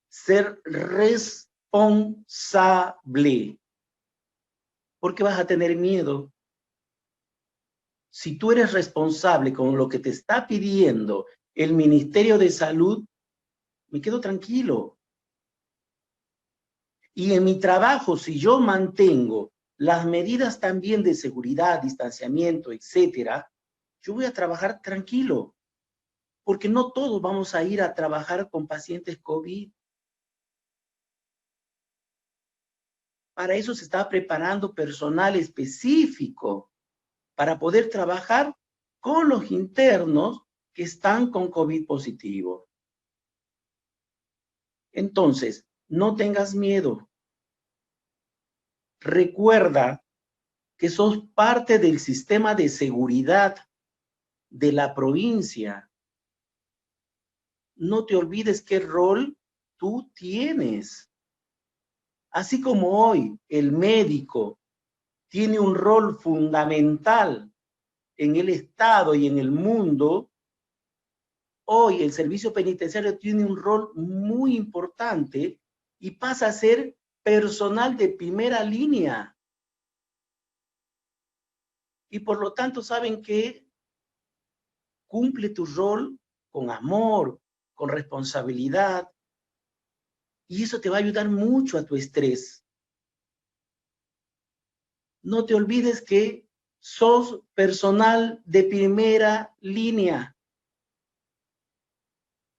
ser responsable. ¿Por qué vas a tener miedo? Si tú eres responsable con lo que te está pidiendo el Ministerio de Salud, me quedo tranquilo. Y en mi trabajo, si yo mantengo las medidas también de seguridad, distanciamiento, etcétera, yo voy a trabajar tranquilo. porque no todos vamos a ir a trabajar con pacientes COVID. Para eso se está preparando personal específico para poder trabajar con los internos que están con COVID positivo. Entonces, no tengas miedo. Recuerda que sos parte del sistema de seguridad de la provincia. No te olvides qué rol tú tienes. Así como hoy el médico tiene un rol fundamental en el Estado y en el mundo, hoy el servicio penitenciario tiene un rol muy importante y pasa a ser personal de primera línea. Y por lo tanto, ¿saben qué? Cumple tu rol con amor, con responsabilidad, y eso te va a ayudar mucho a tu estrés. No te olvides que sos personal de primera línea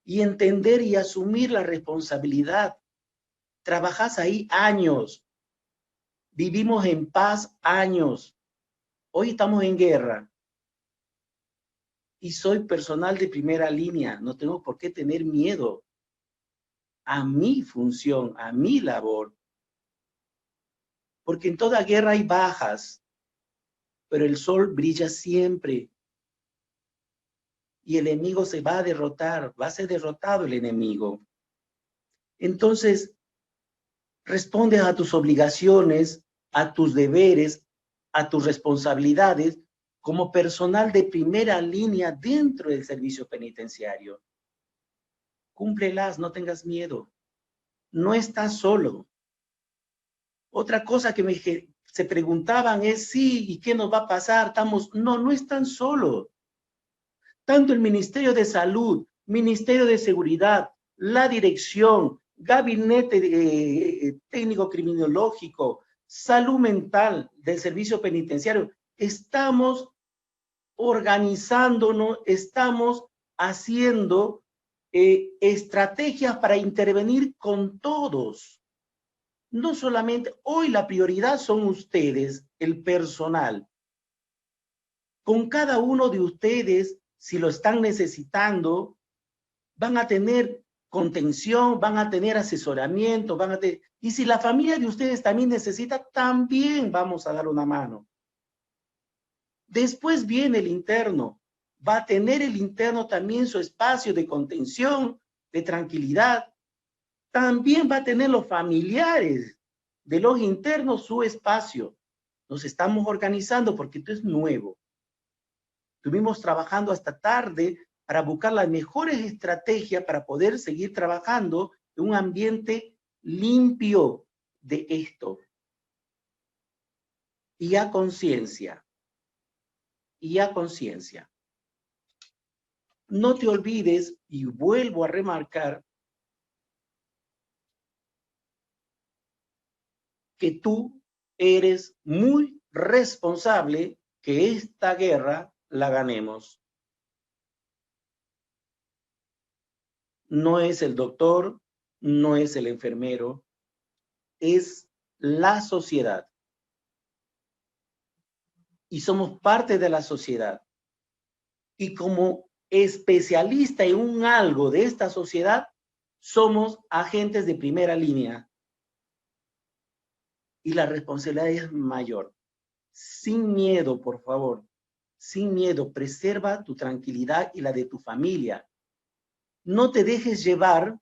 y entender y asumir la responsabilidad. Trabajás ahí años, vivimos en paz años, hoy estamos en guerra y soy personal de primera línea, no tengo por qué tener miedo a mi función, a mi labor, porque en toda guerra hay bajas, pero el sol brilla siempre y el enemigo se va a derrotar, va a ser derrotado el enemigo. Entonces, respondes a tus obligaciones, a tus deberes, a tus responsabilidades como personal de primera línea dentro del servicio penitenciario. Cúmplelas, no tengas miedo. No estás solo. Otra cosa que se preguntaban es, sí, ¿y qué nos va a pasar? No están solos. Tanto el Ministerio de Salud, Ministerio de Seguridad, la dirección, gabinete técnico criminológico, salud mental del servicio penitenciario, estamos organizándonos, estamos haciendo estrategias para intervenir con todos. No solamente, hoy la prioridad son ustedes, el personal. Con cada uno de ustedes, si lo están necesitando, van a tener contención, van a tener asesoramiento, y si la familia de ustedes también necesita, también vamos a dar una mano. Después viene el interno. Va a tener el interno también su espacio de contención, de tranquilidad. También va a tener los familiares de los internos su espacio. Nos estamos organizando porque esto es nuevo. Estuvimos trabajando hasta tarde para buscar las mejores estrategias para poder seguir trabajando en un ambiente limpio de esto. Y a conciencia. Y a conciencia. No te olvides, y vuelvo a remarcar, que tú eres muy responsable que esta guerra la ganemos. No es el doctor, no es el enfermero, es la sociedad. Y somos parte de la sociedad. Y como especialista en un algo de esta sociedad, somos agentes de primera línea. Y la responsabilidad es mayor. Sin miedo, por favor. Sin miedo, preserva tu tranquilidad y la de tu familia. No te dejes llevar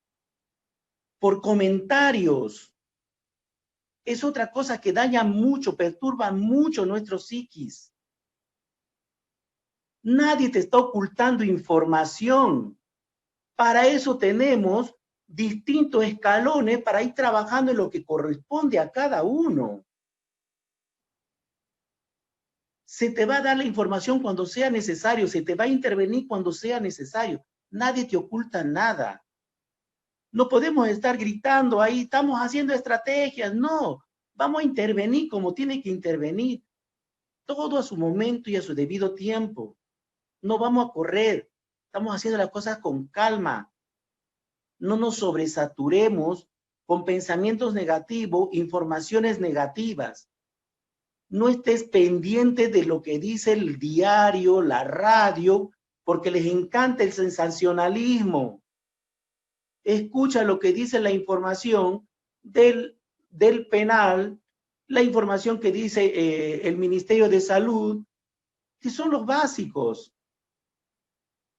por comentarios. Es otra cosa que daña mucho, perturba mucho nuestro psiquis. Nadie te está ocultando información. Para eso tenemos distintos escalones para ir trabajando en lo que corresponde a cada uno. Se te va a dar la información cuando sea necesario, se te va a intervenir cuando sea necesario. Nadie te oculta nada. No podemos estar gritando ahí, estamos haciendo estrategias. No, vamos a intervenir como tiene que intervenir. Todo a su momento y a su debido tiempo. No vamos a correr. Estamos haciendo las cosas con calma. No nos sobresaturemos con pensamientos negativos, informaciones negativas. No estés pendiente de lo que dice el diario, la radio, porque les encanta el sensacionalismo. Escucha lo que dice la información del penal, la información que dice el Ministerio de Salud, que son los básicos.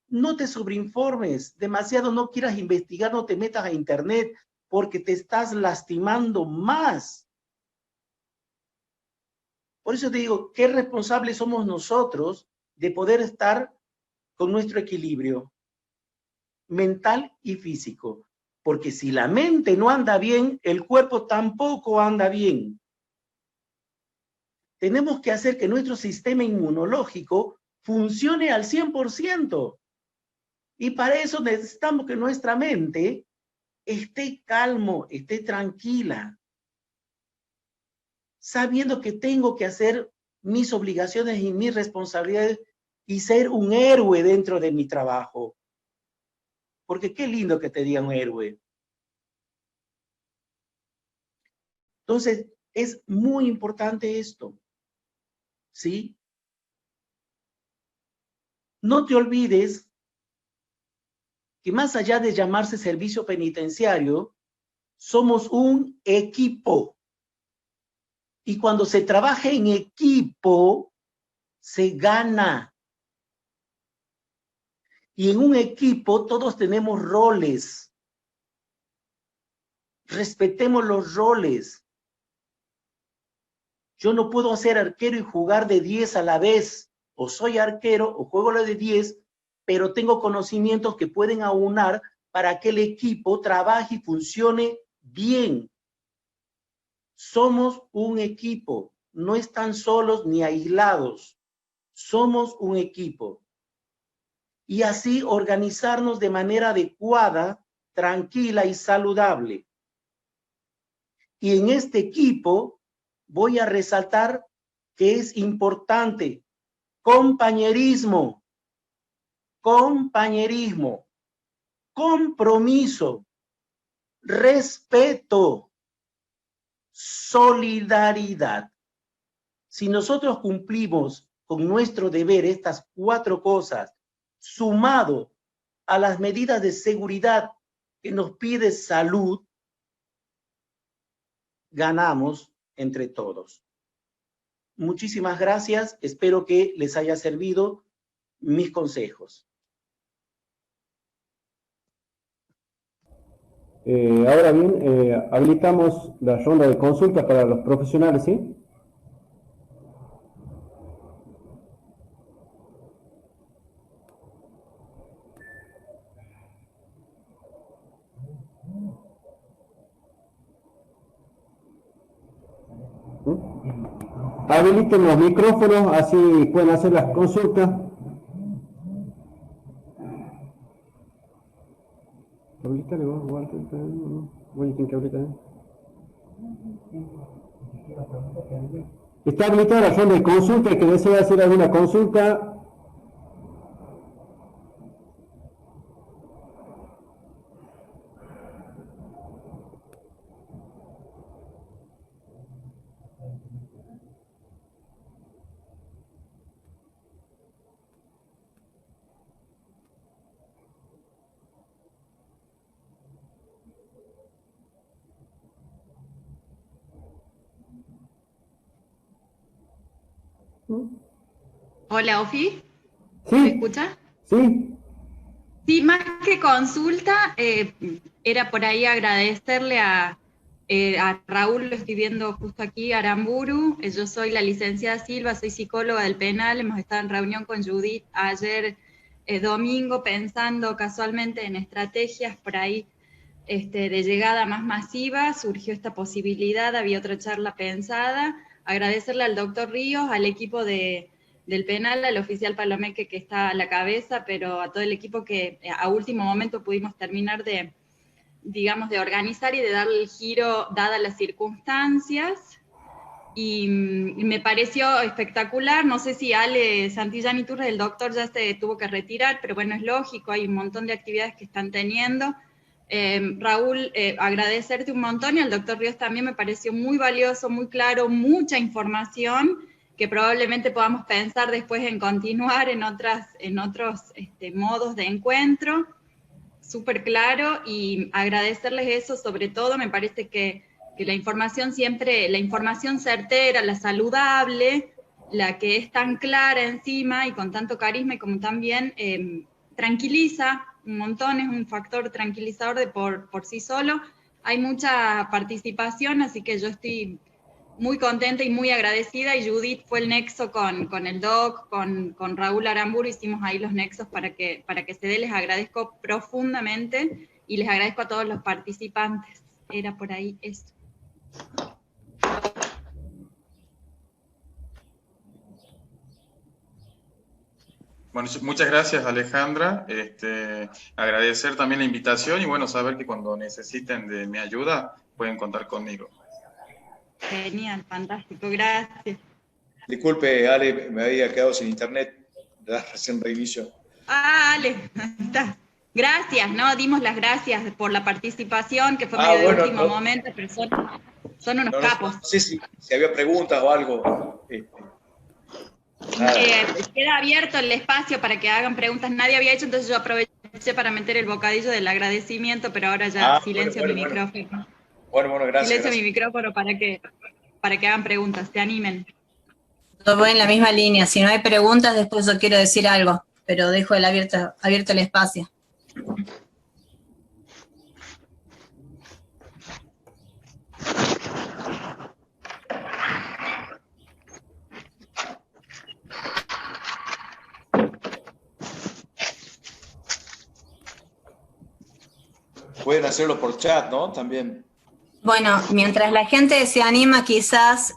No te sobreinformes, demasiado no quieras investigar, no te metas a internet, porque te estás lastimando más. Por eso te digo, qué responsables somos nosotros de poder estar con nuestro equilibrio mental y físico. Porque si la mente no anda bien, el cuerpo tampoco anda bien. Tenemos que hacer que nuestro sistema inmunológico funcione al 100%. Y para eso necesitamos que nuestra mente esté calmo, esté tranquila, sabiendo que tengo que hacer mis obligaciones y mis responsabilidades y ser un héroe dentro de mi trabajo. Porque qué lindo que te digan héroe. Entonces, es muy importante esto, ¿sí? No te olvides que más allá de llamarse servicio penitenciario, somos un equipo. Y cuando se trabaja en equipo, se gana. Y en un equipo todos tenemos roles. Respetemos los roles. Yo no puedo ser arquero y jugar de 10 a la vez. O soy arquero o juego la de 10, pero tengo conocimientos que pueden aunar para que el equipo trabaje y funcione bien. Somos un equipo, no están solos ni aislados. Somos un equipo. Y así organizarnos de manera adecuada, tranquila y saludable. Y en este equipo voy a resaltar que es importante compañerismo, compromiso, respeto, solidaridad. Si nosotros cumplimos con nuestro deber estas 4 cosas, sumado a las medidas de seguridad que nos pide salud, ganamos entre todos. Muchísimas gracias. Espero que les haya servido mis consejos. Ahora bien, habilitamos la ronda de consulta para los profesionales, ¿sí? Habiliten los micrófonos, así pueden hacer las consultas. Está habilitada la ronda de consulta. El que desea hacer alguna consulta, Hola, Ofi. ¿sí? ¿Me escucha? Sí. Sí, más que consulta, era por ahí agradecerle a Raúl, lo estoy viendo justo aquí, Aramburu. Yo soy la licenciada Silva, soy psicóloga del penal. Hemos estado en reunión con Judith ayer domingo pensando casualmente en estrategias por ahí de llegada más masiva. Surgió esta posibilidad, había otra charla pensada. Agradecerle al doctor Ríos, al equipo del penal, al oficial Palomeque que está a la cabeza, pero a todo el equipo que a último momento pudimos terminar de organizar y de darle el giro dadas las circunstancias. y me pareció espectacular. No sé si Ale Santillán Iturres, el doctor, ya se tuvo que retirar, pero bueno, es lógico, hay un montón de actividades que están teniendo. Raúl, agradecerte un montón, y al doctor Ríos también me pareció muy valioso, muy claro, mucha información que probablemente podamos pensar después en continuar en otros modos de encuentro, súper claro, y agradecerles eso sobre todo. Me parece que la información siempre, la información certera, la saludable, la que es tan clara encima y con tanto carisma, y como también tranquiliza un montón, es un factor tranquilizador por sí solo. Hay mucha participación, así que yo estoy muy contenta y muy agradecida, y Judith fue el nexo con el doc, con Raúl Aramburu, hicimos ahí los nexos para que se dé. Les agradezco profundamente y les agradezco a todos los participantes. Era por ahí esto. Bueno, muchas gracias, Alejandra. Agradecer también la invitación y bueno, saber que cuando necesiten de mi ayuda pueden contar conmigo. Genial, fantástico, gracias. Disculpe, Ale, me había quedado sin internet, recién reinicio. Ale, está. Gracias, ¿no? Dimos las gracias por la participación, que fue medio de último momento, pero son unos capos. No sé si había preguntas o algo. Queda abierto el espacio para que hagan preguntas. Nadie había hecho, entonces yo aproveché para meter el bocadillo del agradecimiento, pero ahora ya silencio mi micrófono. Bueno, gracias. Silencio mi micrófono para que hagan preguntas, se animen. Yo voy en la misma línea. Si no hay preguntas, después yo quiero decir algo, pero dejo abierto el espacio. Pueden hacerlo por chat, ¿no? También. Bueno, mientras la gente se anima quizás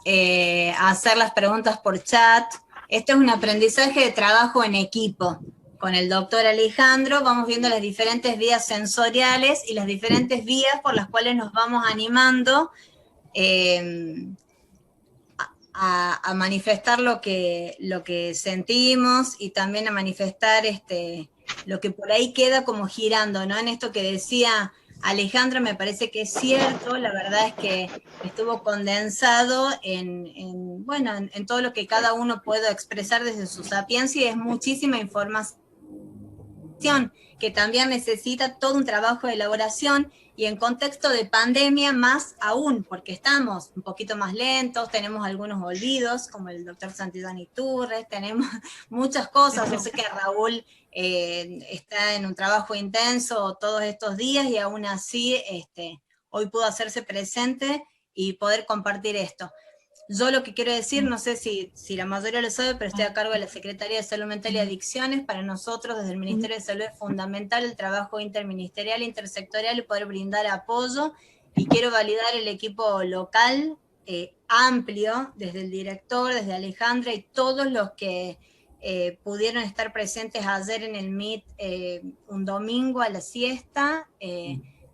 a hacer las preguntas por chat, esto es un aprendizaje de trabajo en equipo. Con el doctor Alejandro vamos viendo las diferentes vías sensoriales y las diferentes vías por las cuales nos vamos animando a manifestar lo que sentimos, y también a manifestar lo que por ahí queda como girando, ¿no? En esto que decía Alejandra me parece que es cierto. La verdad es que estuvo condensado en todo lo que cada uno puede expresar desde su sapiencia, y es muchísima información que también necesita todo un trabajo de elaboración, y en contexto de pandemia más aún, porque estamos un poquito más lentos, tenemos algunos olvidos, como el doctor Santillán Iturres, tenemos muchas cosas. Yo sé que Raúl está en un trabajo intenso todos estos días, y aún así hoy pudo hacerse presente y poder compartir esto. Yo lo que quiero decir, no sé si la mayoría lo sabe, pero estoy a cargo de la Secretaría de Salud Mental y Adicciones. Para nosotros, desde el Ministerio de Salud, es fundamental el trabajo interministerial, intersectorial, y poder brindar apoyo. Y quiero validar el equipo local amplio, desde el director, desde Alejandra y todos los que pudieron estar presentes ayer en el MIT un domingo a la siesta,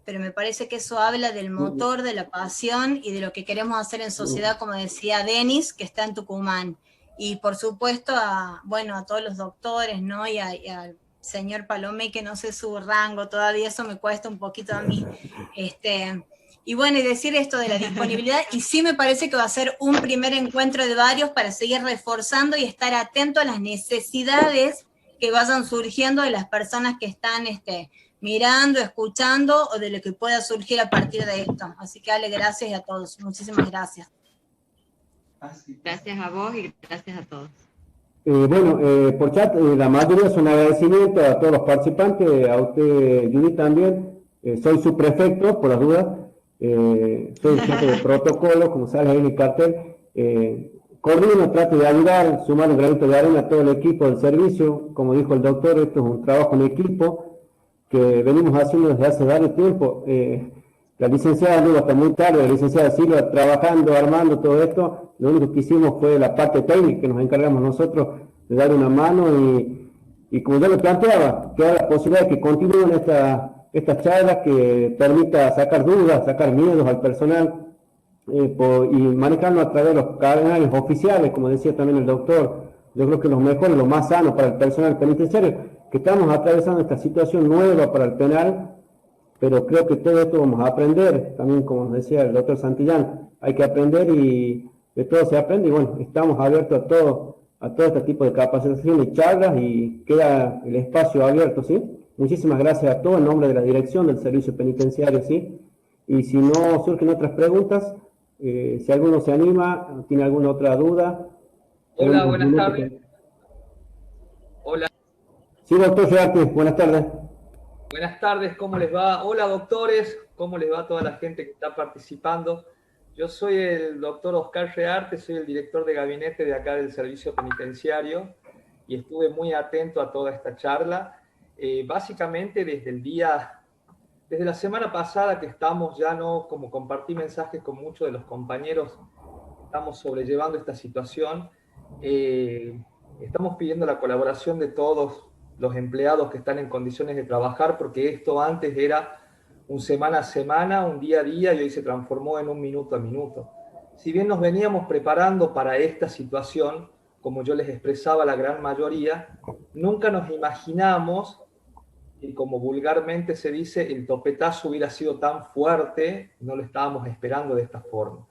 pero me parece que eso habla del motor, de la pasión y de lo que queremos hacer en sociedad, como decía Denis, que está en Tucumán. Y por supuesto a todos los doctores, ¿no? Y al señor Palomé, que no sé su rango todavía, eso me cuesta un poquito a mí. Y bueno, y decir esto de la disponibilidad, y sí me parece que va a ser un primer encuentro de varios para seguir reforzando y estar atento a las necesidades que vayan surgiendo de las personas que están mirando, escuchando, o de lo que pueda surgir a partir de esto. Así que Ale, gracias a todos, muchísimas gracias. Gracias a vos y gracias a todos. Por chat, la mayoría son agradecimientos a todos los participantes, a usted, Judith, también. Soy su prefecto, por las dudas. Soy jefe de protocolo, como sale ahí en el cartel. Coordino, trato de ayudar, sumar un granito de arena a todo el equipo del servicio. Como dijo el doctor, esto es un trabajo en equipo que venimos haciendo desde hace varios tiempo. La licenciada anduvo hasta muy tarde, la licenciada Silva trabajando, armando todo esto. Lo único que hicimos fue la parte técnica, que nos encargamos nosotros de dar una mano, y como yo lo planteaba, que haya la posibilidad de que continúen estas charlas, que permita sacar dudas, sacar miedos al personal, y manejarlo a través de los canales oficiales, como decía también el doctor. Yo creo que lo mejor y lo más sano para el personal penitenciario, que estamos atravesando esta situación nueva para el penal, pero creo que todo esto vamos a aprender, también como nos decía el doctor Santillán, hay que aprender y de todo se aprende, y bueno, estamos abiertos a todo este tipo de capacitación y charlas, y queda el espacio abierto, ¿sí? Muchísimas gracias a todos en nombre de la dirección del servicio penitenciario, ¿sí? Y si no surgen otras preguntas, si alguno se anima, tiene alguna otra duda. Hola, buenas tardes. Hola. Sí, doctor Rearte, buenas tardes. Buenas tardes, ¿cómo les va? Hola, doctores, ¿cómo les va a toda la gente que está participando? Yo soy el doctor Oscar Rearte, soy el director de gabinete de acá del servicio penitenciario y estuve muy atento a toda esta charla. Básicamente desde la semana pasada que estamos ya no, como compartí mensajes con muchos de los compañeros, estamos sobrellevando esta situación. Estamos pidiendo la colaboración de todos los empleados que están en condiciones de trabajar, porque esto antes era un semana a semana, un día a día, y hoy se transformó en un minuto a minuto. Si bien nos veníamos preparando para esta situación, como yo les expresaba la gran mayoría, nunca nos imaginamos que, como vulgarmente se dice, el topetazo hubiera sido tan fuerte, no lo estábamos esperando de esta forma.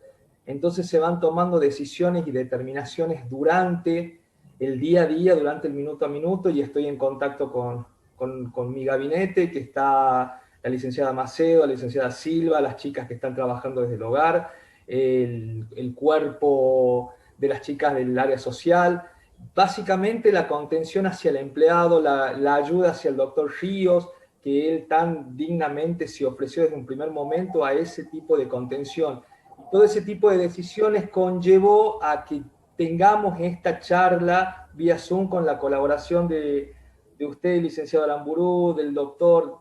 Entonces se van tomando decisiones y determinaciones durante el día a día, durante el minuto a minuto, y estoy en contacto con mi gabinete, que está la licenciada Macedo, la licenciada Silva, las chicas que están trabajando desde el hogar, el cuerpo de las chicas del área social, básicamente la contención hacia el empleado, la ayuda hacia el doctor Ríos, que él tan dignamente se ofreció desde un primer momento a ese tipo de contención. Todo ese tipo de decisiones conllevó a que tengamos esta charla vía Zoom con la colaboración de usted, licenciado Aramburu, del doctor.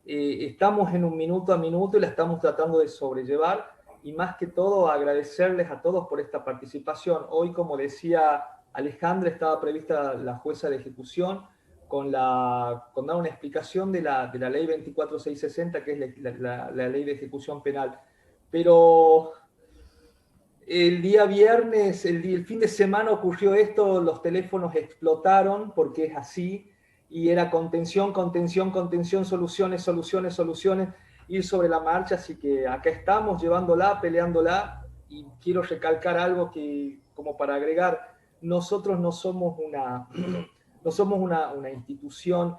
Estamos en un minuto a minuto y la estamos tratando de sobrellevar, y más que todo agradecerles a todos por esta participación. Hoy, como decía Alejandra, estaba prevista la jueza de ejecución con dar una explicación de la ley 24660, que es la ley de ejecución penal. Pero el día viernes, el fin de semana ocurrió esto, los teléfonos explotaron, porque es así, y era contención, contención, contención, soluciones, soluciones, soluciones, ir sobre la marcha. Así que acá estamos llevándola, peleándola, y quiero recalcar algo que, como para agregar, nosotros no somos una institución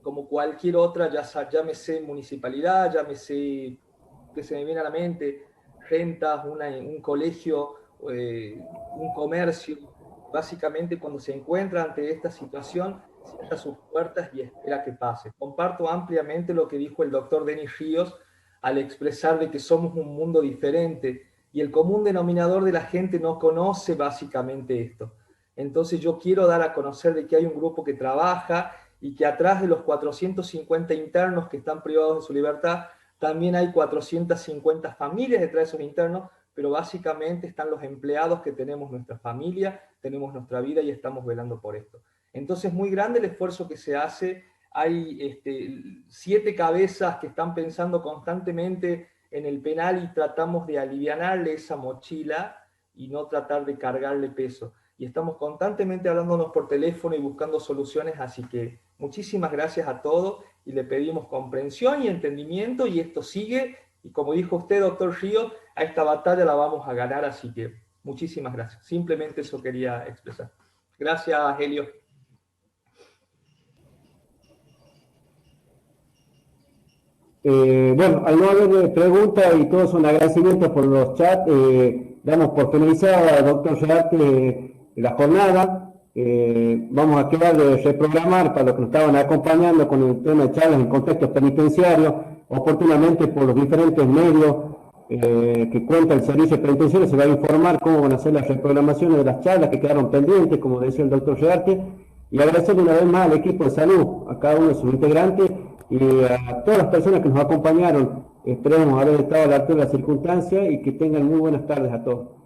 como cualquier otra, llámese municipalidad, llámese, que se me viene a la mente, rentas, un colegio, un comercio. Básicamente, cuando se encuentra ante esta situación, cierra sus puertas y espera que pase. Comparto ampliamente lo que dijo el doctor Denis Ríos al expresar de que somos un mundo diferente, y el común denominador de la gente no conoce básicamente esto. Entonces yo quiero dar a conocer de que hay un grupo que trabaja, y que atrás de los 450 internos que están privados de su libertad, también hay 450 familias detrás de esos internos, pero básicamente están los empleados que tenemos nuestra familia, tenemos nuestra vida, y estamos velando por esto. Entonces, muy grande el esfuerzo que se hace. Hay 7 cabezas que están pensando constantemente en el penal, y tratamos de alivianarle esa mochila y no tratar de cargarle peso. Y estamos constantemente hablándonos por teléfono y buscando soluciones, así que muchísimas gracias a todos, y le pedimos comprensión y entendimiento, y esto sigue, y como dijo usted, doctor Río, a esta batalla la vamos a ganar, así que muchísimas gracias. Simplemente eso quería expresar. Gracias, Helio. Bueno, al no haber preguntas y todos son agradecimientos por los chats, damos por finalizada, doctor Rearte, la jornada. Vamos a quedar de reprogramar para los que nos estaban acompañando con el tema de charlas en contexto penitenciario, oportunamente por los diferentes medios que cuenta el servicio penitenciario. Se va a informar cómo van a ser las reprogramaciones de las charlas que quedaron pendientes, como decía el doctor Rearte, y agradecerle una vez más al equipo de salud, a cada uno de sus integrantes, y a todas las personas que nos acompañaron. Esperemos haber estado a la altura de las circunstancias, y que tengan muy buenas tardes a todos.